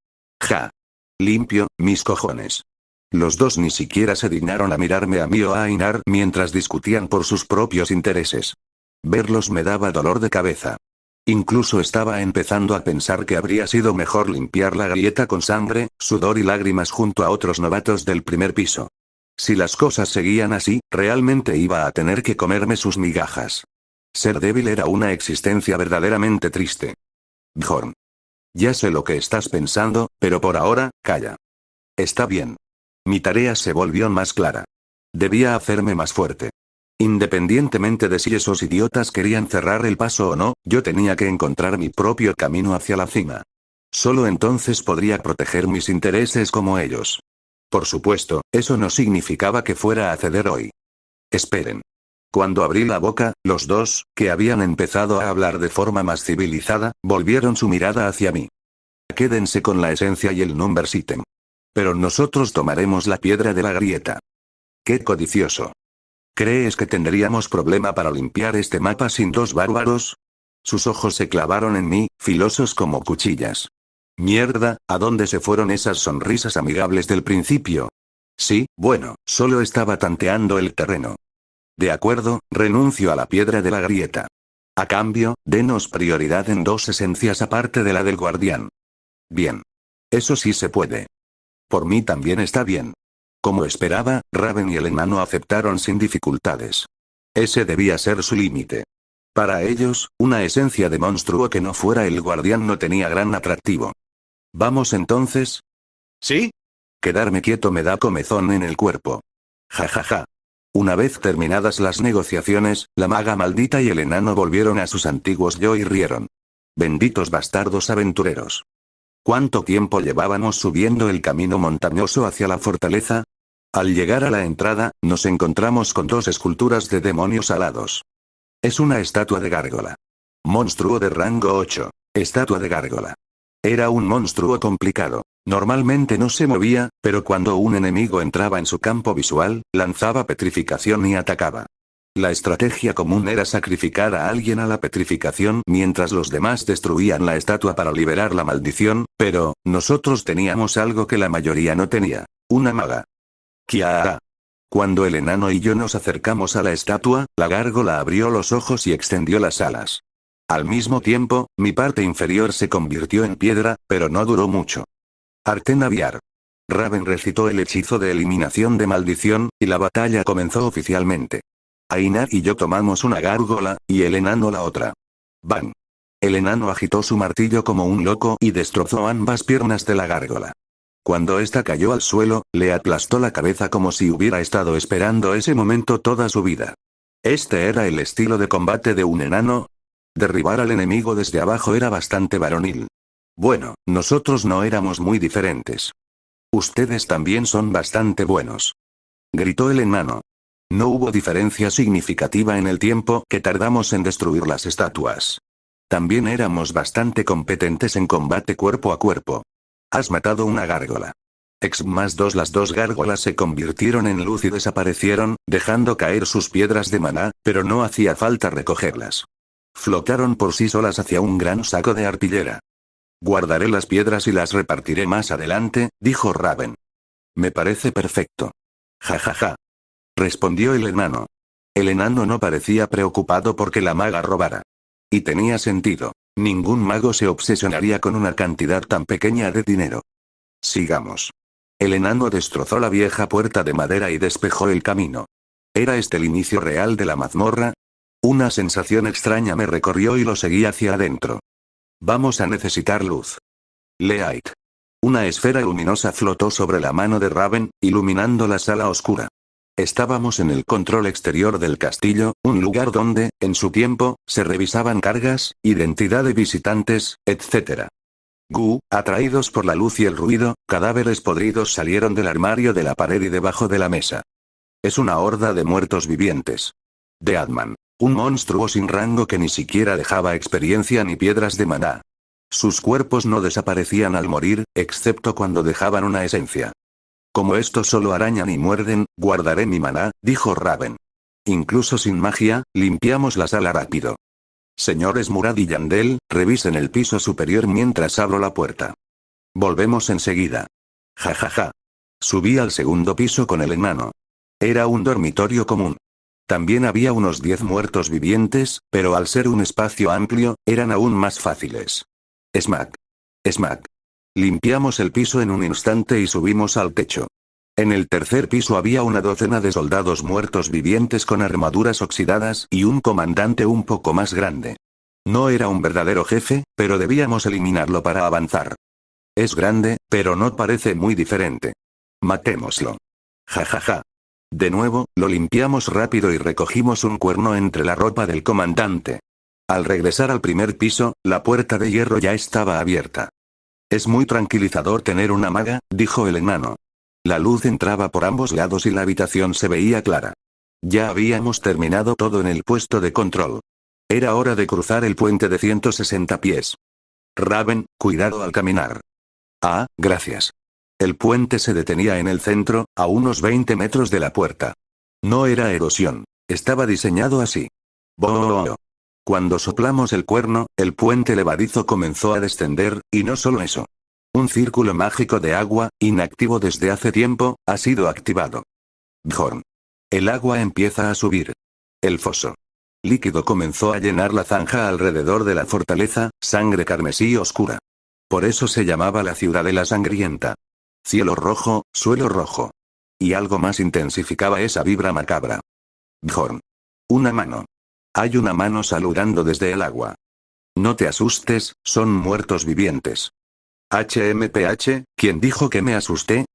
Ja. Limpio, mis cojones. Los dos ni siquiera se dignaron a mirarme a mí o a Ainar mientras discutían por sus propios intereses. Verlos me daba dolor de cabeza. Incluso estaba empezando a pensar que habría sido mejor limpiar la grieta con sangre, sudor y lágrimas junto a otros novatos del primer piso. Si las cosas seguían así, realmente iba a tener que comerme sus migajas. Ser débil era una existencia verdaderamente triste. Bjorn. Ya sé lo que estás pensando, pero por ahora, calla. Está bien. Mi tarea se volvió más clara. Debía hacerme más fuerte. Independientemente de si esos idiotas querían cerrar el paso o no, yo tenía que encontrar mi propio camino hacia la cima. Solo entonces podría proteger mis intereses como ellos. Por supuesto, eso no significaba que fuera a ceder hoy. Esperen. Cuando abrí la boca, los dos, que habían empezado a hablar de forma más civilizada, volvieron su mirada hacia mí. Quédense con la esencia y el number system. Pero nosotros tomaremos la piedra de la grieta. ¡Qué codicioso! ¿Crees que tendríamos problema para limpiar este mapa sin dos bárbaros? Sus ojos se clavaron en mí, filosos como cuchillas. Mierda, ¿a dónde se fueron esas sonrisas amigables del principio? Sí, bueno, solo estaba tanteando el terreno. De acuerdo, renuncio a la piedra de la grieta. A cambio, denos prioridad en dos esencias aparte de la del guardián. Bien. Eso sí se puede. Por mí también está bien. Como esperaba, Raven y el enano aceptaron sin dificultades. Ese debía ser su límite. Para ellos, una esencia de monstruo que no fuera el guardián no tenía gran atractivo. ¿Vamos entonces? ¿Sí? Quedarme quieto me da comezón en el cuerpo. Ja ja ja. Una vez terminadas las negociaciones, la maga maldita y el enano volvieron a sus antiguos yo y rieron. Benditos bastardos aventureros. ¿Cuánto tiempo llevábamos subiendo el camino montañoso hacia la fortaleza? Al llegar a la entrada, nos encontramos con dos esculturas de demonios alados. Es una estatua de gárgola. Monstruo de rango 8. Estatua de gárgola. Era un monstruo complicado. Normalmente no se movía, pero cuando un enemigo entraba en su campo visual, lanzaba petrificación y atacaba. La estrategia común era sacrificar a alguien a la petrificación mientras los demás destruían la estatua para liberar la maldición, pero, nosotros teníamos algo que la mayoría no tenía. Una maga. Kiaa. Cuando el enano y yo nos acercamos a la estatua, la gárgola abrió los ojos y extendió las alas. Al mismo tiempo, mi parte inferior se convirtió en piedra, pero no duró mucho. Artenaviar. Raven recitó el hechizo de eliminación de maldición, y la batalla comenzó oficialmente. Ainar y yo tomamos una gárgola, y el enano la otra. ¡Bang! El enano agitó su martillo como un loco y destrozó ambas piernas de la gárgola. Cuando ésta cayó al suelo, le aplastó la cabeza como si hubiera estado esperando ese momento toda su vida. ¿Este era el estilo de combate de un enano? Derribar al enemigo desde abajo era bastante varonil. Bueno, nosotros no éramos muy diferentes. Ustedes también son bastante buenos. Gritó el enano. No hubo diferencia significativa en el tiempo que tardamos en destruir las estatuas. También éramos bastante competentes en combate cuerpo a cuerpo. Has matado una gárgola. X+2. Las dos gárgolas se convirtieron en luz y desaparecieron, dejando caer sus piedras de maná, pero no hacía falta recogerlas. Flotaron por sí solas hacia un gran saco de arpillera. Guardaré las piedras y las repartiré más adelante, dijo Raven. Me parece perfecto. Ja ja ja. Respondió el enano. El enano no parecía preocupado porque la maga robara. Y tenía sentido. Ningún mago se obsesionaría con una cantidad tan pequeña de dinero. Sigamos. El enano destrozó la vieja puerta de madera y despejó el camino. ¿Era este el inicio real de la mazmorra? Una sensación extraña me recorrió y lo seguí hacia adentro. Vamos a necesitar luz. Leait. Una esfera luminosa flotó sobre la mano de Raven, iluminando la sala oscura. Estábamos en el control exterior del castillo, un lugar donde, en su tiempo, se revisaban cargas, identidad de visitantes, etc. Atraídos por la luz y el ruido, cadáveres podridos salieron del armario de la pared y debajo de la mesa. Es una horda de muertos vivientes. Deadman. Un monstruo sin rango que ni siquiera dejaba experiencia ni piedras de maná. Sus cuerpos no desaparecían al morir, excepto cuando dejaban una esencia. Como estos solo arañan y muerden, guardaré mi maná, dijo Raven. Incluso sin magia, limpiamos la sala rápido. Señores Murad y Yandel, revisen el piso superior mientras abro la puerta. Volvemos enseguida. Ja ja ja. Subí al segundo piso con el enano. Era un dormitorio común. También había unos 10 muertos vivientes, pero al ser un espacio amplio, eran aún más fáciles. Smack. Smack. Limpiamos el piso en un instante y subimos al techo. En el tercer piso había una docena de soldados muertos vivientes con armaduras oxidadas y un comandante un poco más grande. No era un verdadero jefe, pero debíamos eliminarlo para avanzar. Es grande, pero no parece muy diferente. Matémoslo. Ja ja ja. De nuevo, lo limpiamos rápido y recogimos un cuerno entre la ropa del comandante. Al regresar al primer piso, la puerta de hierro ya estaba abierta. Es muy tranquilizador tener una maga, dijo el enano. La luz entraba por ambos lados y la habitación se veía clara. Ya habíamos terminado todo en el puesto de control. Era hora de cruzar el puente de 160 pies. Raven, cuidado al caminar. Ah, gracias. El puente se detenía en el centro, a unos 20 metros de la puerta. No era erosión. Estaba diseñado así. ¡Boom! Cuando soplamos el cuerno, el puente levadizo comenzó a descender, y no solo eso. Un círculo mágico de agua, inactivo desde hace tiempo, ha sido activado. Bjorn. El agua empieza a subir. El foso líquido comenzó a llenar la zanja alrededor de la fortaleza, sangre carmesí oscura. Por eso se llamaba la ciudadela sangrienta. Cielo rojo, suelo rojo. Y algo más intensificaba esa vibra macabra. Bjorn. Una mano. Hay una mano saludando desde el agua. No te asustes, son muertos vivientes. HMPH, ¿quién dijo que me asusté?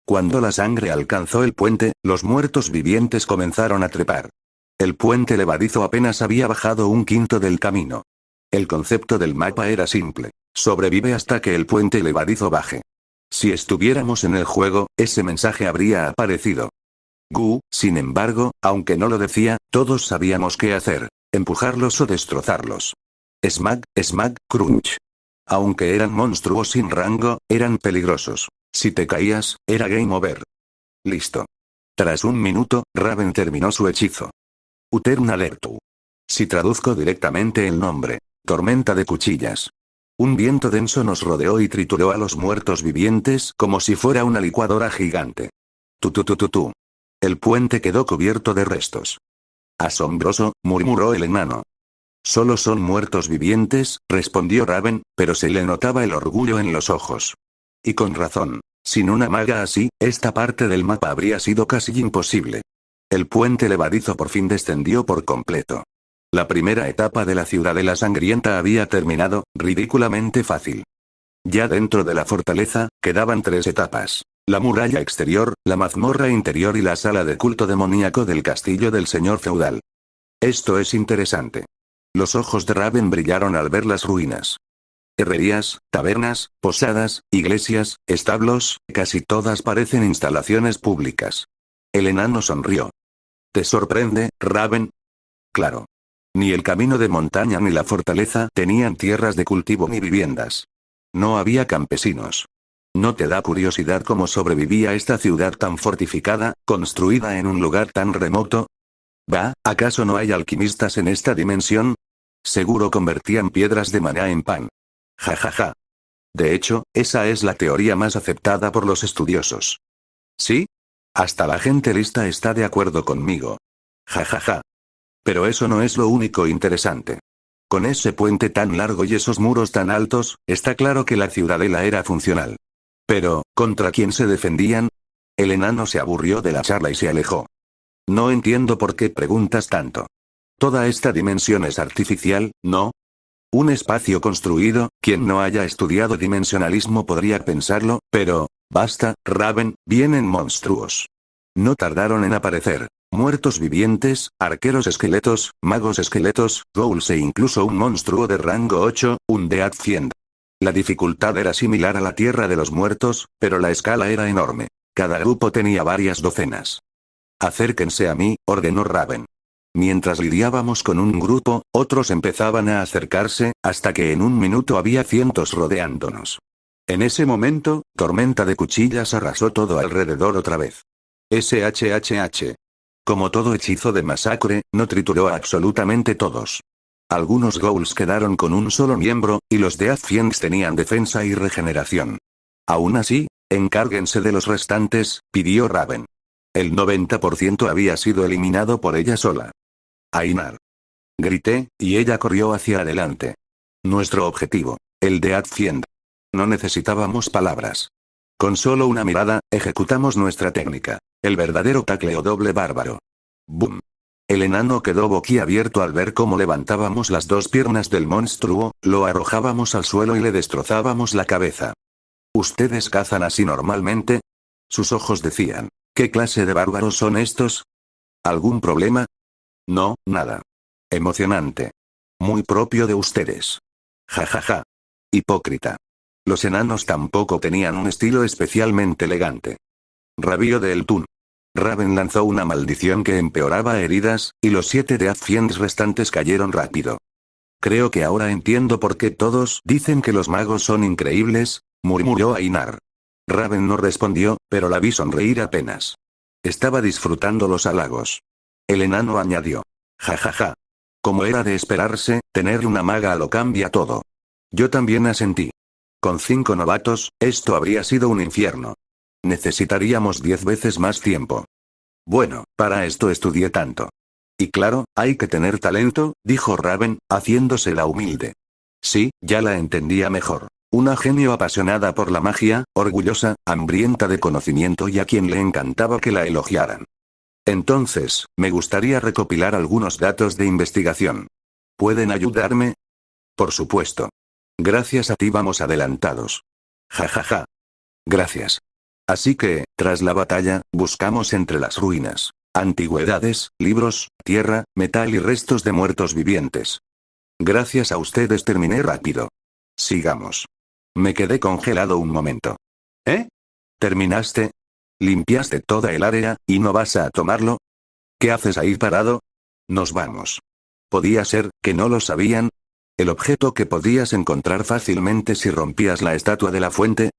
Cuando la sangre alcanzó el puente, los muertos vivientes comenzaron a trepar. El puente levadizo apenas había bajado un quinto del camino. El concepto del mapa era simple. Sobrevive hasta que el puente levadizo baje. Si estuviéramos en el juego, ese mensaje habría aparecido. Sin embargo, aunque no lo decía, todos sabíamos qué hacer. Empujarlos o destrozarlos. Smack, smack, crunch. Aunque eran monstruos sin rango, eran peligrosos. Si te caías, era game over. Listo. Tras un minuto, Raven terminó su hechizo. Uternalertu. Si traduzco directamente el nombre. Tormenta de cuchillas. Un viento denso nos rodeó y trituró a los muertos vivientes como si fuera una licuadora gigante. Tu. El puente quedó cubierto de restos. Asombroso, murmuró el enano. Solo son muertos vivientes, respondió Raven, pero se le notaba el orgullo en los ojos. Y con razón. Sin una maga así, esta parte del mapa habría sido casi imposible. El puente levadizo por fin descendió por completo. La primera etapa de la Ciudadela Sangrienta había terminado, ridículamente fácil. Ya dentro de la fortaleza, quedaban 3 etapas. La muralla exterior, la mazmorra interior y la sala de culto demoníaco del castillo del señor feudal. Esto es interesante. Los ojos de Raven brillaron al ver las ruinas. Herrerías, tabernas, posadas, iglesias, establos, casi todas parecen instalaciones públicas. El enano sonrió. ¿Te sorprende, Raven? Claro. Ni el camino de montaña ni la fortaleza tenían tierras de cultivo ni viviendas. No había campesinos. ¿No te da curiosidad cómo sobrevivía esta ciudad tan fortificada, construida en un lugar tan remoto? ¿Va, acaso no hay alquimistas en esta dimensión? Seguro convertían piedras de maná en pan. Ja ja ja. De hecho, esa es la teoría más aceptada por los estudiosos. ¿Sí? Hasta la gente lista está de acuerdo conmigo. Ja ja ja. Pero eso no es lo único interesante. Con ese puente tan largo y esos muros tan altos, está claro que la ciudadela era funcional. Pero, ¿contra quién se defendían? El enano se aburrió de la charla y se alejó. No entiendo por qué preguntas tanto. Toda esta dimensión es artificial, ¿no? Un espacio construido, quien no haya estudiado dimensionalismo podría pensarlo, pero, basta, Raven, vienen monstruos. No tardaron en aparecer. Muertos vivientes, arqueros esqueletos, magos esqueletos, ghouls e incluso un monstruo de rango 8, un Death Fiend. La dificultad era similar a la Tierra de los Muertos, pero la escala era enorme. Cada grupo tenía varias docenas. Acérquense a mí, ordenó Raven. Mientras lidiábamos con un grupo, otros empezaban a acercarse, hasta que en un minuto había cientos rodeándonos. En ese momento, tormenta de cuchillas arrasó todo alrededor otra vez. SHHH. Como todo hechizo de masacre, no trituró a absolutamente todos. Algunos ghouls quedaron con un solo miembro, y los Death Fiends tenían defensa y regeneración. Aún así, encárguense de los restantes, pidió Raven. El 90% había sido eliminado por ella sola. Ainar. Grité, y ella corrió hacia adelante. Nuestro objetivo, el Death Fiend. No necesitábamos palabras. Con solo una mirada, ejecutamos nuestra técnica. El verdadero tacleo doble bárbaro. ¡Bum! El enano quedó boquiabierto al ver cómo levantábamos las 2 piernas del monstruo, lo arrojábamos al suelo y le destrozábamos la cabeza. ¿Ustedes cazan así normalmente? Sus ojos decían, ¿qué clase de bárbaros son estos? ¿Algún problema? No, nada. Emocionante. Muy propio de ustedes. Ja ja ja. Hipócrita. Los enanos tampoco tenían un estilo especialmente elegante. Rabío de Eltún. Raven lanzó una maldición que empeoraba heridas, y los 7 Death Fiends restantes cayeron rápido. Creo que ahora entiendo por qué todos dicen que los magos son increíbles, murmuró Ainar. Raven no respondió, pero la vi sonreír apenas. Estaba disfrutando los halagos. El enano añadió. Ja ja ja. Como era de esperarse, tener una maga lo cambia todo. Yo también asentí. Con 5 novatos, esto habría sido un infierno. Necesitaríamos 10 veces más tiempo. Bueno, para esto estudié tanto. Y claro, hay que tener talento, dijo Raven, haciéndose la humilde. Sí, ya la entendía mejor. Una genio apasionada por la magia, orgullosa, hambrienta de conocimiento y a quien le encantaba que la elogiaran. Entonces, me gustaría recopilar algunos datos de investigación. ¿Pueden ayudarme? Por supuesto. Gracias a ti vamos adelantados. Ja ja ja. Gracias. Así que, tras la batalla, buscamos entre las ruinas, antigüedades, libros, tierra, metal y restos de muertos vivientes. Gracias a ustedes terminé rápido. Sigamos. Me quedé congelado un momento. ¿Eh? ¿Terminaste? ¿Limpiaste toda el área, y no vas a tomarlo? ¿Qué haces ahí parado? Nos vamos. ¿Podía ser, que no lo sabían? El objeto que podías encontrar fácilmente si rompías la estatua de la fuente,